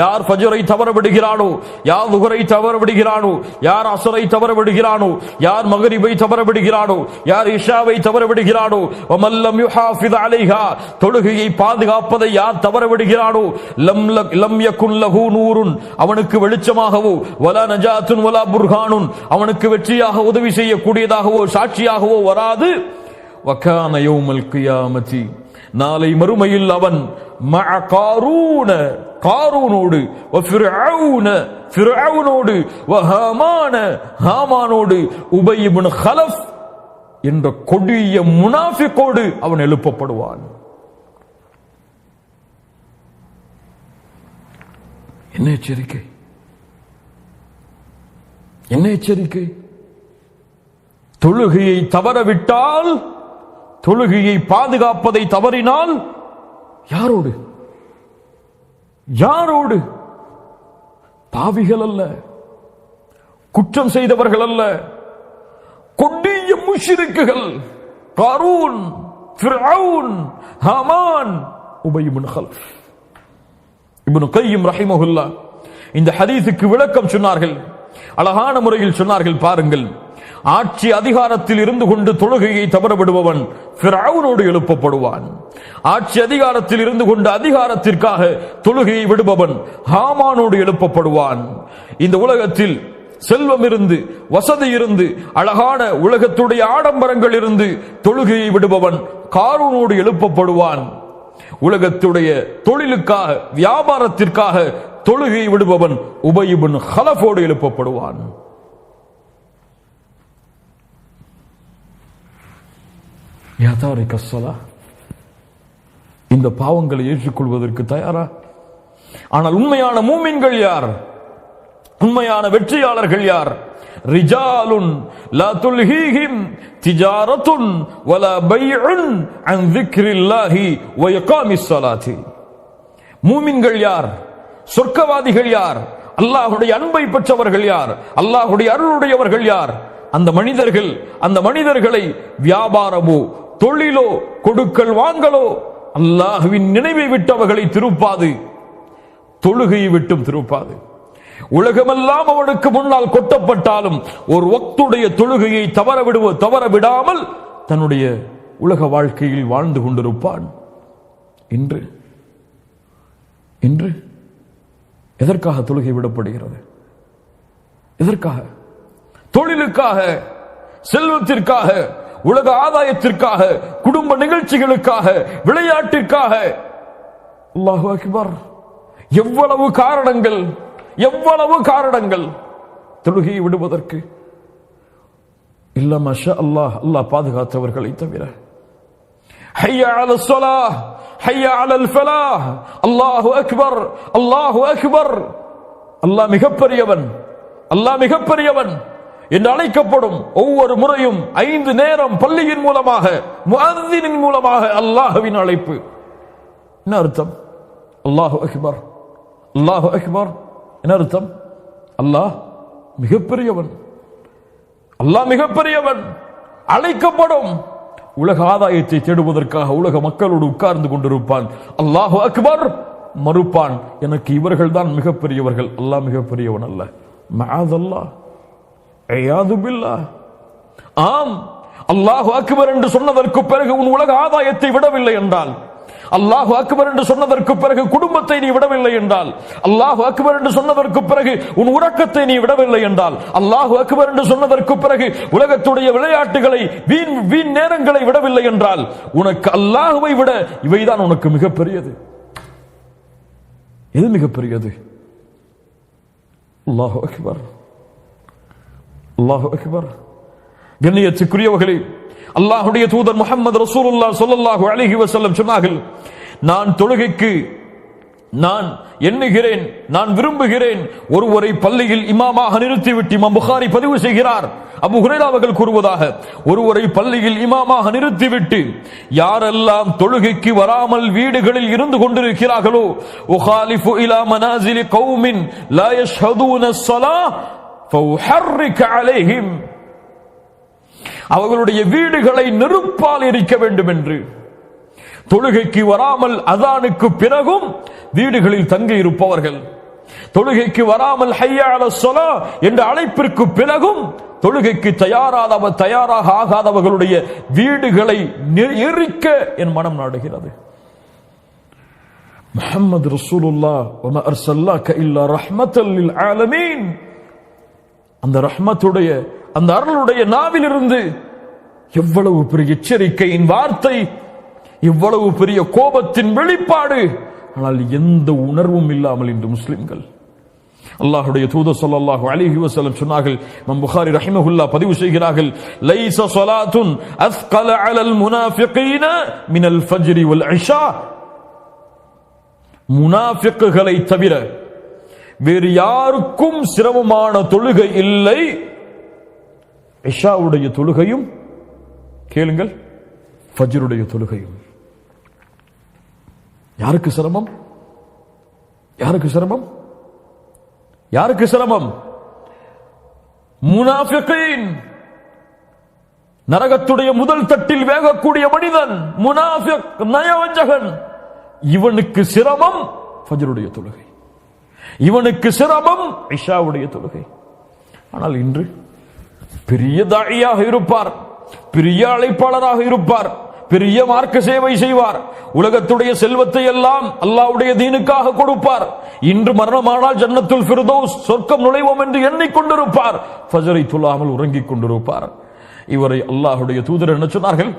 யார் ஃபஜ்ரை தவறவிடுகிறானோ, யார் லுஹரை தவறவிடுகிறானோ, யார் அஸ்ரை தவறவிடுகிறானோ, யார் மக்ரிபை தவறவிடுகிறானோ, யார் இஷாவை தவறவிடுகிறானோ, وَمَنْ لَمْ يُحَافِظْ عَلَيْهَا, தொழுகையை பாதுகாப்பதை யார் தவறவிடுகிறானோ, லம் யகுன் லஹு நூருன், அவனுக்கு வெளிச்சமாகவோ, வலா நஜாத்துன் வலா புர்ஹானுன், அவனுக்கு வெற்றியாக உதவி செய்யக்கூடியதாகவோ சாட்சியாகவோ வராது. வகான யௌமல் கியாமத்தி, நாளை மறுமையில் அவன் மஅ காரூன, காரூனோடு, வ ஃபிர்அவுன, ஃபிர்அவுனோடு, வ ஹாமான, ஹாமானோடு, உபய் இப்னு கலஃப் என்ற கொடிய முனாஃபிகோடு அவன் எழுப்பப்படுவான். என்ன எச்சரிக்கை, என்ன எச்சரிக்கை! தொழுகையை தவறவிட்டால், தொழுகையை பாதுகாப்பதை தவறினால் யாரோடு, யாரோடு? பாவிகள் அல்ல, குற்றம் செய்தவர்கள் அல்ல, கொடிய முஷ்ரிக்குகள். காரூன், ஃபிர்அவுன், ஹாமான், உபய் இப்னு கலஃப். இப்னு கய்யிம் ரஹிமஹுல்லாஹ் இந்த ஹதீஸுக்கு விளக்கம் சொன்னார்கள், அழகான முறையில் சொன்னார்கள். பாருங்கள், ஆட்சி அதிகாரத்தில் இருந்து கொண்டு தொழுகையை தவறவிடுபவன் ஃபிர்அவுனோடு எழுப்பப்படுவான். ஆட்சி அதிகாரத்தில் இருந்து கொண்டு அதிகாரத்திற்காக தொழுகையை விடுபவன் ஹாமானோடு எழுப்பப்படுவான். இந்த உலகத்தில் செல்வம் இருந்து, வசதி இருந்து, அழகான உலகத்துடைய ஆடம்பரங்கள் இருந்து தொழுகையை விடுபவன் காரூனோடு எழுப்பப்படுவான். உலகத்துடைய தொழிலுக்காக, வியாபாரத்திற்காக தொழுகையை விடுபவன் உபய் இப்னு கலஃபோடு எழுப்பப்படுவான். யா தாரிக ஸலாஹ், இந்த பாவங்களை ஏற்றுக்கொள்வதற்கு தயாரா? ஆனால் உண்மையான மூமின்கள் யார்? உண்மையான வெற்றியாளர்கள் யார்? ரிஜாலுன் லா துல்ஹீஹிம் திஜாரத்துன் வலா பைஉன் அன் ذிக்ரில்லாஹி வ இகாமிஸ் ஸலாத்தி. மூமின்கள் யார்? சொர்க்கவாதிகள் யார்? அல்லாஹ்வுடைய அன்பை பெற்றவர்கள் யார்? அல்லாஹ்வுடைய அருளுடையவர்கள் யார்? அந்த மனிதர்களை வியாபாரமோ தொழிலோ கொடுக்கல் வாங்கலோ அல்லாஹ்வின் நினைவை விட்டவர்களை திருப்பாது, தொழுகையை விட்டும் திருப்பாது. உலகமெல்லாம் அவனுக்கு முன்னால் கொட்டப்பட்டாலும் ஒரு வக்துடைய தொழுகையை தவற விடாமல் தன்னுடைய உலக வாழ்க்கையில் வாழ்ந்து கொண்டிருப்பான். இன்று எதற்காக தொழுகை விடப்படுகிறது? எதற்காக? தொழிலுக்காக, செல்வத்திற்காக, உலக ஆதாயத்திற்காக, குடும்ப நிகழ்ச்சிகளுக்காக, விளையாட்டிற்காக. அல்லாஹு அக்பர்! எவ்வளவு காரணங்கள் தொழுகையை விடுவதற்கு. இல்ல மாஷா அல்லாஹ், அல்லாஹ் பாதுகாத்தவர்களை தவிர. ஹய்யா அலஸ் ஸலாஹ், ஹய்யா அலல் ஃபலாஹ், அல்லாஹு அக்பர், அல்லாஹு அக்பர். அல்லாஹ் மிகப்பெரியவன் என்று அழைக்கப்படும் ஒவ்வொரு முறையும் 5 நேரம் பள்ளியின் மூலமாக, முஅத்தினின் மூலமாக அல்லாஹ்வின் அழைப்பு. என்ன அர்த்தம்? அல்லாஹு அக்பர், அல்லாஹு அக்பர். என்ன அர்த்தம்? அல்லாஹ் மிகப்பெரியவன் அழைக்கப்படும். உலக ஆதாயத்தை தேடுவதற்காக உலக மக்களோடு உட்கார்ந்து கொண்டிருப்பான். அல்லாஹு அக்பர் மறுப்பான், எனக்கு இவர்கள் தான் மிகப்பெரியவர்கள், அல்லாஹ் மிகப்பெரியவன் அல்ல. மஅதல்லாஹ், இயாது பில்லாஹ். ஆம், அல்லாஹு அக்பர் என்று சொன்னதற்கு பிறகு உன் உலக ஆதாயத்தை விடவில்லை என்றால், அல்லாஹு அக்பர் என்று சொன்னதற்கு பிறகு குடும்பத்தை நீ விடவில்லை என்றால், அல்லாஹு அக்பர் என்று சொன்னதற்கு பிறகு உன் உறக்கத்தை நீ விடவில்லை என்றால், அல்லாஹு அக்பர் என்று சொன்னதற்கு பிறகு உலகத்துடைய விளையாட்டுகளை, வீண் நேரங்களை விடவில்லை என்றால், உனக்கு அல்லாஹுவை விட இவைதான் உனக்கு மிகப்பெரியது. எது மிகப்பெரியது? அல்லாஹு அக்பர், அல்லாஹு அக்பர். கண்ணியத்துக்குரியவர்களே, அல்லாஹ்வுடைய தூதர் முஹம்மது ரசூலுல்லாஹ் ஸல்லல்லாஹு அலைஹி வஸல்லம் சொன்னார்கள், நான் தொழுகைக்கு நான் எண்ணுகிறேன், நான் விரும்புகிறேன், ஒருவரை பள்ளியில் இமாமாக நிறுத்திவிட்டு, இமாம் புகாரி பதிவு செய்கிறார், அபூ ஹுரைரா அவர்கள் கூறுவதாக, ஒருவரை பள்ளியில் இமாமாக நிறுத்திவிட்டு யாரெல்லாம் தொழுகைக்கு வராமல் வீடுகளில் இருந்து கொண்டிருக்கிறார்களோ, உகாலிஃபு இலா மனாசிலி கௌமின் லா யஷ்ஹதூன ஸலாஹ் ஃபஉஹர்ரிக அலைஹிம், அவர்களுடைய வீடுகளை நெருப்பால் எரிக்க வேண்டும் என்று. தொழுகைக்கு வராமல் அதானுக்கு பிறகும் வீடுகளில் தங்கி இருப்பவர்கள், தொழுகைக்கு வராமல் ஹய்யா அலஸ் ஸலாஹ் என்ற அழைப்பிற்கு பிறகும் தொழுகைக்கு தயாராக ஆகாதவர்களுடைய வீடுகளை எரிக்க என் மனம் நாடுகிறது. முஹம்மது ரசூலுல்லாஹ் வமா அர்ஸல்னாக இல்லா ரஹ்மத்தல் லில் ஆலமீன், அந்த ரஹ்மத்துடைய, அந்த அருளுடைய நாவிலிருந்து எவ்வளவு பெரிய எச்சரிக்கையின் வார்த்தை, இவ்வளவு பெரிய கோபத்தின் வெளிப்பாடு. ஆனால் எந்த உணர்வும் இல்லாமல் இன்று முஸ்லிம்கள், அல்லாஹ்வுடைய தூதர் ஸல்லல்லாஹு அலைஹி வஸல்லம் சொன்னார்கள், இமாம் புகாரி ரஹிமஹுல்லாஹ் பதிவு செய்கிறார்கள், லைஸ ஸலாத்துன் அஸ்கல அலல் முனாஃபிகீன மினல் ஃபஜ்ரி வல் இஷா, முனாஃபிக்குகளை தவிர வேறு யாருக்கும் சிரமமான தொழுகை இல்லை இஷாவுடைய தொழுகையும், கேளுங்கள், ஃபஜ்ருடைய தொழுகையும். யாருக்கு சிரமம்? யாருக்கு சிரமம்? யாருக்கு சிரமம்? முனாஃபிகீன், நரகத்துடைய முதல் தட்டில் வேகக்கூடிய மனிதன், முனாஃபிக், நயவஞ்சகன், இவனுக்கு சிரமம் ஃபஜ்ருடைய தொழுகை, இவனுக்கு சிரமம் இஷாவுடைய தொழுகை. ஆனால் இன்று பெரிய தாயியாக இருப்பார், பெரிய அழைப்பாளராக இருப்பார், பெரிய மார்க்க சேவை செய்வார், உலகத்துடைய செல்வத்தை எல்லாம் அல்லாஹ்வுடைய தீனுக்காக கொடுப்பார், இன்று மரணமானால் ஜன்னத்துல் ஃபிர்தௌஸ் சொர்க்கம் நுழைவோம் என்று எண்ணிக்கொண்டிருப்பார், ஃபஜ்ரை தொழாமல் உறங்கிக் கொண்டிருப்பார். இவரை அல்லாஹ்வுடைய தூதர் என்ன சொன்னார்கள்?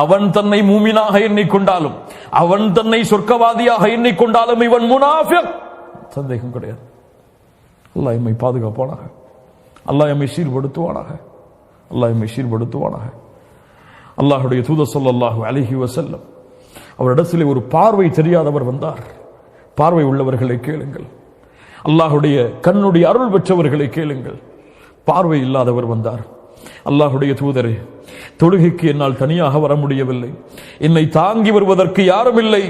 அவன் தன்னை மூமினாக எண்ணிக்கொண்டாலும், அவன் தன்னை சொர்க்கவாதியாக எண்ணிக்கொண்டாலும் இவன் முனாஃபிக், சந்தேகம் கிடையாது. அல்லாஹ் எம்மை பாதுகாப்பானாக, அல்லாஹ் எம்மை சீர்படுத்துவானாக, அல்லாஹ் எம்மை சீர்படுத்துவானாக. அல்லாஹ்வுடைய தூதர் ஸல்லல்லாஹு அலைஹி வஸல்லம் அவரிடத்தில் ஒரு பார்வை தெரியாதவர் வந்தார். பார்வை உள்ளவர்களை கேளுங்கள், அல்லாஹ்வுடைய கண்ணுடைய அருள் பெற்றவர்களை கேளுங்கள். பார்வை இல்லாதவர் வந்தார். அல்லாஹ்வுடைய தூதரே, தொழுகைக்கு என்னால் தனியாக வர முடியவில்லை, என்னை தாங்கி வருவதற்கு யாரும் இல்லை,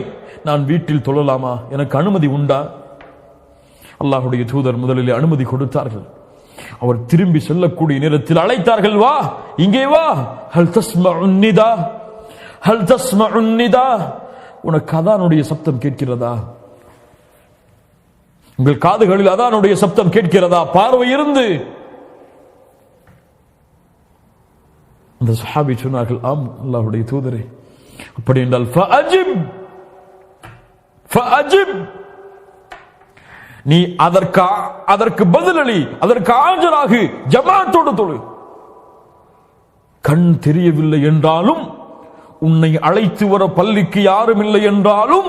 நான் வீட்டில் தொழலாமா, எனக்கு அனுமதி உண்டா? அல்லாஹ்வுடைய தூதர் முதலில் அனுமதி கொடுத்தார்கள். அவர் திரும்பி செல்லக்கூடிய நேரத்தில் அழைத்தார்கள், வா, இங்கே வா, ஹல் தஸ்மஉன் நிதா, ஹல் தஸ்மஉன் நிதா, உனக்கு அதானுடைய சப்தம் கேட்கிறதா? உங்கள் காதுகளில் அதானுடைய சப்தம் கேட்கிறதா? பார்வை இருந்து அந்த சஹாபி சொன்னார்கள், ஆம் அல்லாஹ்வுடைய தூதரே. அப்படி என்றால் ஃபஅஜிப், ஃபஅஜிப், நீ அதற்கு பதிலளி, அதற்கு ஆஜராகு, ஜமாத்தோடு தொழு. கண் தெரியவில்லை என்றாலும், உன்னை அழைத்து வர பள்ளிக்கு யாரும் இல்லை என்றாலும்,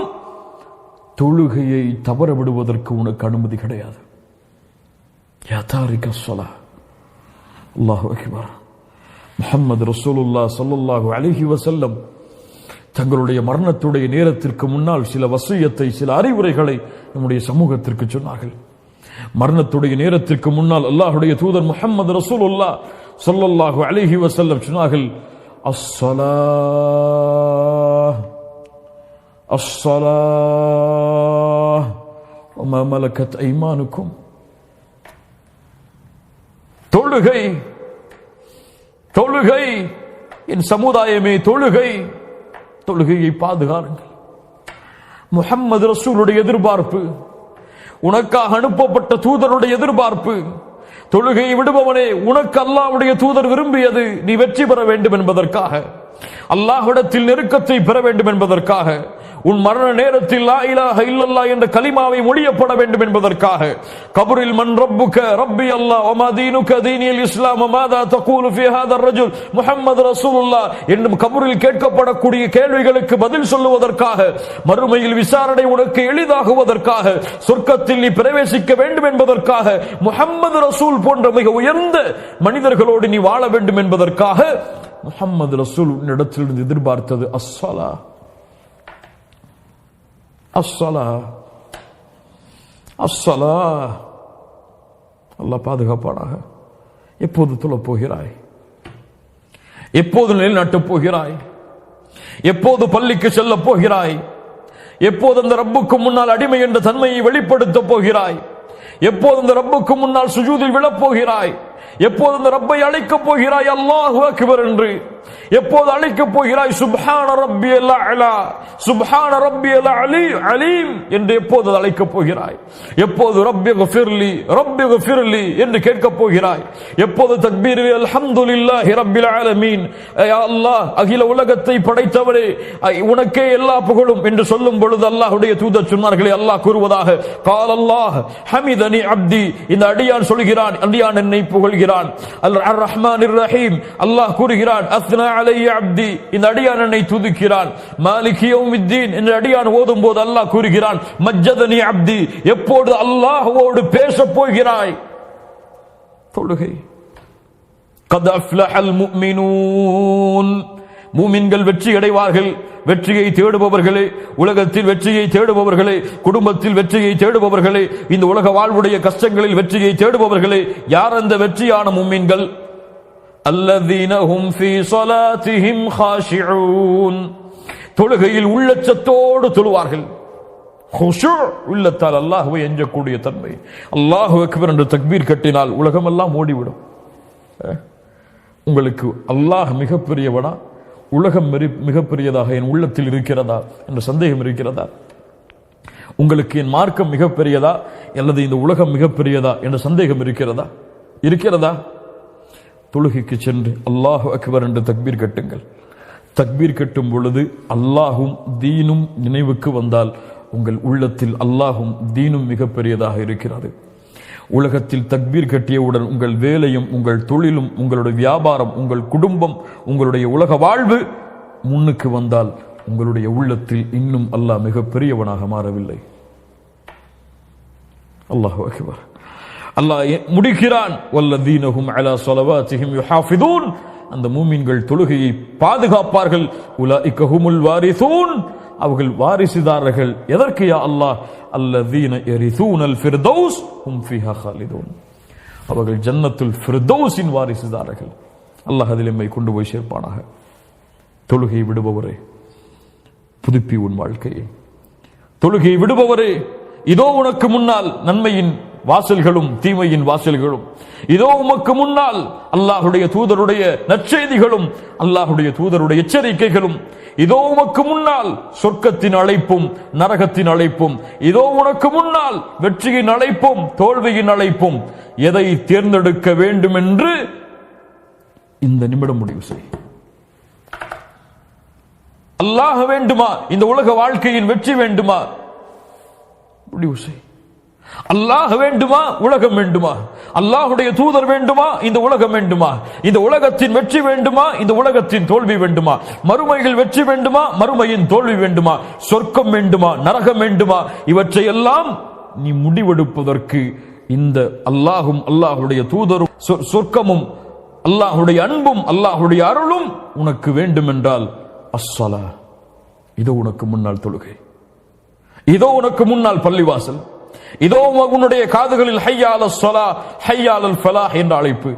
தொழுகையை தவற விடுவதற்கு உனக்கு அனுமதி கிடையாது. யா தாரிக ஸலா. அல்லாஹு அக்பர். முஹம்மது ரசூலுல்லாஹ் ஸல்லல்லாஹு அலைஹி வஸல்லம் தங்களுடைய மரணத்துடைய நேரத்திற்கு முன்னால் சில வசியத்தை, சில அறிவுரைகளை நம்முடைய சமூகத்திற்கு சொன்னார்கள். மரணத்துடைய நேரத்திற்கு முன்னால் அல்லாஹ்வுடைய தூதர் முஹம்மது ரசூலுல்லாஹ் ஸல்லல்லாஹு அலைஹி வஸல்லம் சொன்னார்கள், அஸ்ஸலாஹ் அஸ்ஸலாஹ் வமா மலக்கத் ஐமானுக்கும். தொழுகை, தொழுகை, என் சமுதாயமே தொழுகை, தொழுகையை பாதுகாருங்கள். முஹம்மது ரசூலுடைய எதிர்பார்ப்பு, உனக்காக அனுப்பப்பட்ட தூதருடைய எதிர்பார்ப்பு, தொழுகையை விடுபவனே, உனக்கு அல்லாஹ்வுடைய தூதர் விரும்பியது நீ வெற்றி பெற வேண்டும் என்பதற்காக, அல்லாஹ்விடத்தில் நெருக்கத்தை பெற வேண்டும் என்பதற்காக, உன் மரண நேரத்தில் லா இலாஹ இல்லல்லாஹ் என்ற கலிமாவை மொழியப்பட வேண்டும் என்பதற்காக, கபரில் மன் ரப்புக ரப்பி அல்லாஹ் வமா தீனுக தீனில் இஸ்லாம் மாதா தகூலு ஃபீ ஹாதர் ரஜுல் முஹம்மது ரசூலுல்லாஹ் என்னும் கபரில் கேட்கப்படக்கூடிய கேள்விகளுக்கு பதில் சொல்லுவதற்காக, மறுமையில் விசாரணை உனக்கு எளிதாகுவதற்காக, சொர்க்கத்தில் நீ பிரவேசிக்க வேண்டும் என்பதற்காக, முஹம்மது ரசூல் போன்ற மிக உயர்ந்த மனிதர்களோடு நீ வாழ வேண்டும் என்பதற்காக முஹம்மது ரசூல் இடத்திலிருந்து எதிர்பார்த்தது அஸ்ஸலா, அஸ்ஸலா, அஸ்ஸலா. அல்லாஹ் பாதுகாப்பானாக. எப்போது தொழப் போகிறாய்? எப்போது நிலைநாட்டப் போகிறாய்? எப்போது பள்ளிக்கு செல்ல போகிறாய்? எப்போது அந்த ரப்புக்கு முன்னால் அடிமை என்ற தன்மையை வெளிப்படுத்த போகிறாய்? எப்போது அந்த ரப்புக்கு முன்னால் சுஜூதில் விழப் போகிறாய்? எப்போது அந்த ரப்பை அழைக்கப் போகிறாய் அல்லாஹு அக்பர் என்று? எப்போது அழைக்கப் போகிறாய் சுப்ஹான ரப்பியல் அலா, சுப்ஹான ரப்பியல் அலீம் என்று எப்போது அழைக்கப் போகிறாய்? எப்போது ரப்பிக்ஃபிர்லி ரப்பிக்ஃபிர்லி என்று கேட்கப் போகிறாய்? எப்போது தக்பீரில் அல்ஹம்துலில்லாஹி ரப்பில் ஆலமீன், யா அல்லாஹ் அகில உலகத்தை படைத்தவரே உனக்கே எல்லா புகழும் என்று சொல்லும் பொழுது அல்லாஹ்வுடைய தூதர் சொன்னார்களே, அல்லாஹ் கூறுவதாக, கால் அல்லாஹ் ஹமிதனி அப்தி, இந்த அடியான் சொல்கிறான், அடியான் என்னை புகழ்கிறான். அர் ரஹ்மானிர் ரஹீம், அல்லாஹ் கூறுகிறான், அஸ்னா அலைய அப்தி, இந்த அடியான் என்னை துதிக்கிறான். மாலிகி யௌமித்தீன் என்ற அடியான் ஓதும் போது அல்லாஹ் கூறுகிறான், மஜ்ஜதனி அப்தி, எப்போது அல்லாஹ்வோடு பேசப் போகிறாய்? தொழுகை. கத் அஃப்லஹல் முஃமினூன், மூமின்கள் வெற்றி அடைவார்கள். வெற்றியை தேடுபவர்களே, உலகத்தில் வெற்றியை தேடுபவர்களே, குடும்பத்தில் வெற்றியை தேடுபவர்களே, இந்த உலக வாழ்வுடைய கஷ்டங்களில் வெற்றியை தேடுபவர்களே, யார் அந்த வெற்றியான முஃமின்கள்? அல்லதீன ஹும் ஃபீ ஸலாத்திஹிம் காஷிஊன், தொழுகையில் உள்ளச்சத்தோடு தொழுவார்கள். குஷூ, உள்ளத்தால் அல்லாஹ்வை எஞ்சக்கூடிய தன்மை. அல்லாஹு அக்பர் என்று தக்பீர் கட்டினால் உலகமெல்லாம் ஓடிவிடும். உங்களுக்கு அல்லாஹ் மிகப்பெரியவனா, உலகம் மிகப்பெரியதாக என் உள்ளத்தில் இருக்கிறதா என்ற சந்தேகம் இருக்கிறதா? உங்களுக்கு என் மார்க்கம் மிகப்பெரியதா அல்லது இந்த உலகம் மிகப்பெரியதா என்ற சந்தேகம் இருக்கிறதா? இருக்கிறதா? தொழுகைக்கு சென்று அல்லாஹு அக்பர் என்று தக்பீர் கட்டுங்கள். தக்பீர் கட்டும் பொழுது அல்லாஹும் தீனும் நினைவுக்கு வந்தால் உங்கள் உள்ளத்தில் அல்லாஹும் தீனும் மிகப்பெரியதாக இருக்கிறது. உலகத்தில் தக்பீர் கட்டியவுடன் உங்கள் வேலையும் உங்கள் தொழிலும் உங்களுடைய வியாபாரம் உங்கள் குடும்பம் உங்களுடைய உலக வாழ்வு முன்னுக்கு வந்தால் உங்களுடைய உள்ளத்தில் இன்னும் அல்லாஹ் மிக பெரியவனாக மாறவில்லை. அல்லாஹு அக்பர். அல்லாஹ் முடிக்கிறான், வல்லதீனஹும் அலா ஸலவாத்திஹிம் யுஹாஃபிதூன், அந்த மூமின்கள் தொழுகையை பாதுகாப்பார்கள். உலாயிக ஹுமுல் வாரிசூன், அவர்கள் வாரிசுதாரர்கள். எதற்கு யா அல்லாஹ்? அல்லதீன யரிசூனல் ஃபிர்தௌஸ் ஹும் ஃபீஹா காலிதூன், அவர்கள் ஜன்னத்துல் ஃபிர்தௌஸின் வாரிசுதாரர்கள். அல்லாஹ் அதில் எம்மை கொண்டு போய் சேர்ப்பானாக. தொழுகை விடுபவரே, புதுப்பி உன் வாழ்க்கையை. தொழுகை விடுபவரே, இதோ உனக்கு முன்னால் நன்மையின் வாசல்களும் தீமையின் வாசல்களும், இதோ உமக்கு முன்னால் அல்லாஹுடைய தூதருடைய நற்செய்திகளும் அல்லாஹுடைய தூதருடைய எச்சரிக்கைகளும், இதோ உமக்கு முன்னால் சொர்க்கத்தின் அழைப்பும் நரகத்தின் அழைப்பும், இதோ உனக்கு முன்னால் வெற்றியின் அழைப்பும் தோல்வியின் அழைப்பும். எதை தேர்ந்தெடுக்க வேண்டும் என்று இந்த நிமிடம் முடிவு செய். அல்லாஹ் வேண்டுமா? இந்த உலக வாழ்க்கையின் வெற்றி வேண்டுமா? முடிவு செய். அல்லாஹ் வேண்டுமா? உலகம் வேண்டுமா? அல்லாஹுடைய தூதர் வேண்டுமா? இந்த உலகம் வேண்டுமா? இந்த உலகத்தின் வெற்றி வேண்டுமா? இந்த உலகத்தின் தோல்வி வேண்டுமா? மறுமையில் வெற்றி வேண்டுமா? மறுமையின் தோல்வி வேண்டுமா? சொர்க்கம் வேண்டுமா? நரகம் வேண்டுமா? இவற்றையெல்லாம் நீ முடிவெடுப்பதற்கு இந்த அல்லாஹும் அல்லாஹுடைய தூதரும் சொர்க்கமும் அல்லாஹுடைய அன்பும் அல்லாஹுடைய அருளும் உனக்கு வேண்டும் என்றால் அஸ்ஸலா, இதோ உனக்கு முன்னால் தொழுகை, இதோ உனக்கு முன்னால் பள்ளிவாசல், இதோ உன்னுடைய காதுகளில் ஹய்யா அலஸ் ஸலா ஹய்யா அலல் ஃபலாஹ் என்ற அழைப்பு.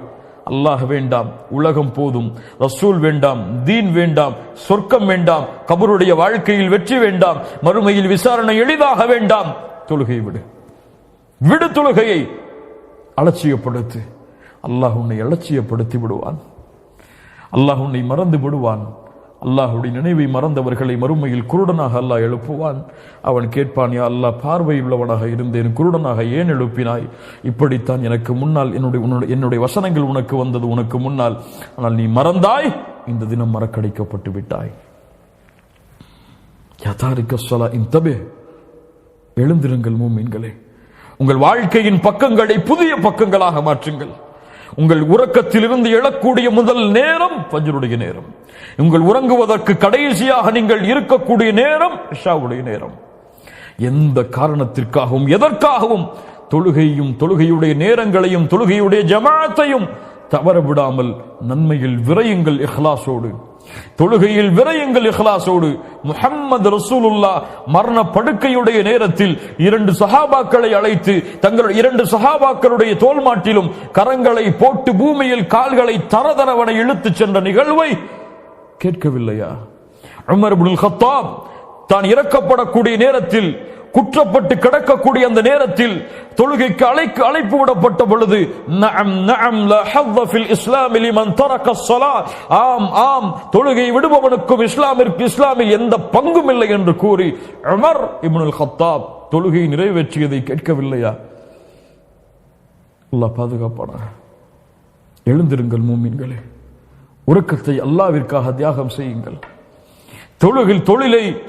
அல்லாஹ் வேண்டாம், உலகம் போதும், ரசூல் வேண்டாம், தீன் வேண்டாம், சொர்க்கம் வேண்டாம், கபருடைய வாழ்க்கையில் வெற்றி வேண்டாம், மறுமையில் விசாரணை எளிதாக வேண்டாம். தொழுகை விடு, விடு தொழுகையை, அலட்சியப்படுத்து. அல்லாஹ் உன்னை அலட்சியப்படுத்தி விடுவான். அல்லாஹ் உன்னை மறந்து விடுவான். அல்லாஹுடைய நினைவை மறந்தவர்களை மறுமையில் குருடனாக அல்லாஹ் எழுப்புவான். அவன் கேட்பான், யா அல்லாஹ், பார்வையுள்ளவனாக இருந்தேன், குருடனாக ஏன் எழுப்பினாய்? இப்படித்தான் எனக்கு முன்னால் என்னுடைய வசனங்கள் உனக்கு வந்தது உனக்கு முன்னால், ஆனால் நீ மறந்தாய், இந்த தினம் மறக்கடிக்கப்பட்டு விட்டாய். எழுந்திருங்கள் மூமின்களே, உங்கள் வாழ்க்கையின் பக்கங்களை புதிய பக்கங்களாக மாற்றுங்கள். உங்கள் உறக்கத்திலிருந்து எழக்கூடிய முதல் நேரம் ஃபஜ்ருடைய நேரம். உங்கள் உறங்குவதற்கு கடைசியாக நீங்கள் இருக்கக்கூடிய நேரம் இஷாவுடைய நேரம். எந்த காரணத்திற்காகவும் எதற்காகவும் தொழுகையும் தொழுகையுடைய நேரங்களையும் தொழுகையுடைய ஜமாஅத்தையும் தவற விடாமல் நன்மையில் விரையுங்கள் இஹ்லாஸோடு. தொழுகையில் விரையுங்கள் இஹ்லாஸோடு. முஹம்மது ரசூலுல்லாஹ் மரண படுக்கையுடைய நேரத்தில் 2 சஹாபாக்களை அழைத்து தங்கள் 2 சஹாபாக்களுடைய தோள்மாட்டிலும் கரங்களை போட்டு பூமியில் கால்களை தரதரவனை இழுத்துச் சென்ற நிகழ்வை கேட்கவில்லையா? உமர் இப்னுல் கத்தாப் தான் இறக்கப்படக்கூடிய நேரத்தில், குற்றப்பட்டு கிடக்கக்கூடிய அந்த நேரத்தில் தொழுகைக்கு அழைப்பு விடப்பட்ட பொழுது, நஅம் நஅம் லா ஹظ ஃபில் இஸ்லாம் லிமன் தரக ஸலாத், ஆம் ஆம், தொழுகை விடுபவனுக்கும் இஸ்லாமில் எந்த பங்கும் இல்லை என்று கூறி உமர் இப்னுல் கத்தாப் தொழுகையை நிறைவேற்றியதை கேட்கவில்லையா? அல்லாஹ் பாதுகாப்பானாக. எழுந்திருங்கள் மூமின்களே, உறக்கத்தை அல்லாஹ்விற்காக தியாகம் செய்யுங்கள்.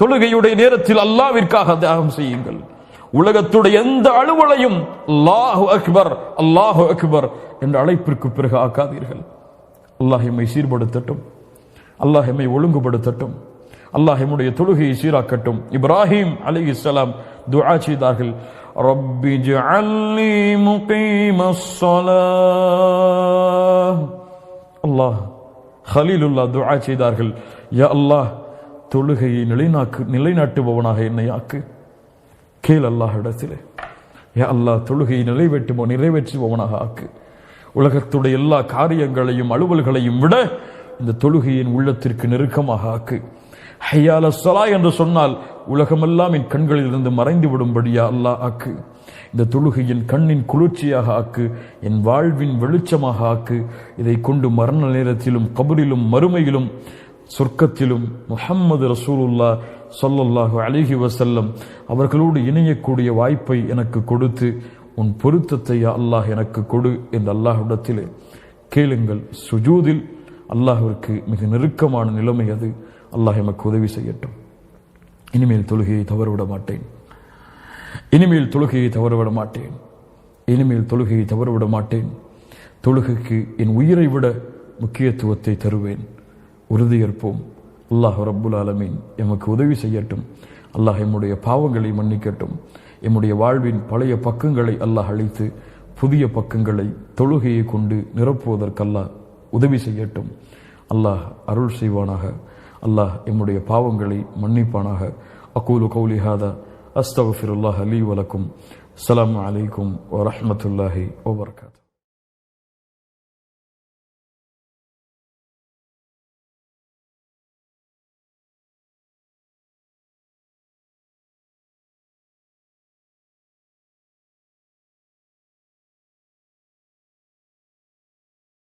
தொழுகையுடைய நேரத்தில் அல்லாஹ்விற்காக தியாகம் செய்யுங்கள். உலகத்துடைய எந்த அலுவலையும் அல்லாஹு அக்பர் அல்லாஹு அக்பர் என்ற அழைப்பிற்கு பிறகு ஆக்காதீர்கள். அல்லாஹ் எம்மை சீர்படுத்தட்டும், அல்லாஹ் எம்மை ஒழுங்குபடுத்தட்டும், அல்லாஹ் எம்முடைய தொழுகையை சீராக்கட்டும். இப்ராஹிம் அலைஹிஸ்ஸலாம் துஆ செய்தார்கள், ரப்பி ஜஅல்னி முகீமஸ் ஸலாஹ். அல்லாஹ் கலீலுல்லாஹ் துஆ செய்தார்கள், யா அல்லாஹ், தொழுகையை நிலைநாட்டுபவனாக என்னை ஆக்கு. கேள் அல்லாஹ் இடத்திலே, யா அல்லாஹ், தொழுகையை நிறைவேற்றுபவனாக ஆக்கு. உலகத்துடைய எல்லா காரியங்களையும் அலுவல்களையும் விட இந்த தொழுகையின் உள்ளத்திற்கு நெருக்கமாக ஆக்கு. ஹய்யா அலஸ் ஸலாஹ் என்று சொன்னால் உலகமெல்லாம் என் கண்களில் இருந்து மறைந்து விடும்படியா அல்லாஹ் ஆக்கு. இந்த தொழுகையின் கண்ணின் குளிர்ச்சியாக ஆக்கு, என் வாழ்வின் வெளிச்சமாக ஆக்கு. இதை கொண்டு மரண நேரத்திலும் கபரிலும் மறுமையிலும் சொர்க்கத்திலும் முஹம்மது ரசூலுல்லாஹ் ஸல்லல்லாஹு அலைஹி வஸல்லம் அவர்களோடு இணையக்கூடிய வாய்ப்பை எனக்கு கொடுத்து உன் பொருத்தத்தை அல்லாஹ் எனக்கு கொடு என்று அல்லாஹ்விடத்திலே கேளுங்கள். சுஜூதில் அல்லாஹ்விற்கு மிக நெருக்கமான நிலைமை அது. அல்லாஹ் எமக்கு உதவி செய்யட்டும். இனிமேல் தொழுகையை தவறவிட மாட்டேன், இனிமேல் தொழுகையை தவறவிட மாட்டேன், இனிமேல் தொழுகையை தவறவிட மாட்டேன். தொழுகைக்கு என் உயிரை விட முக்கியத்துவத்தை தருவேன். உறுதியேற்போம். அல்லாஹ் ரப்புல் ஆலமீன் எமக்கு உதவி செய்யட்டும். அல்லாஹ் எம்முடைய பாவங்களை மன்னிக்கட்டும். எம்முடைய வாழ்வின் பழைய பக்கங்களை அல்லாஹ் அழித்து புதிய பக்கங்களை தொழுகையை கொண்டு நிரப்புவதற்கு அல்லாஹ் உதவி செய்யட்டும். அல்லாஹ் அருள் செய்வானாக. அல்லாஹ் எம்முடைய பாவங்களை மன்னிப்பானாக. அகூலு கௌலி ஹாதா அஸ்தக்ஃபிருல்லாஹ் லீ வலக்கும். அஸ்ஸலாமு அலைக்கும் வரஹ்மத்துல்லாஹி வபரகாத்துஹு.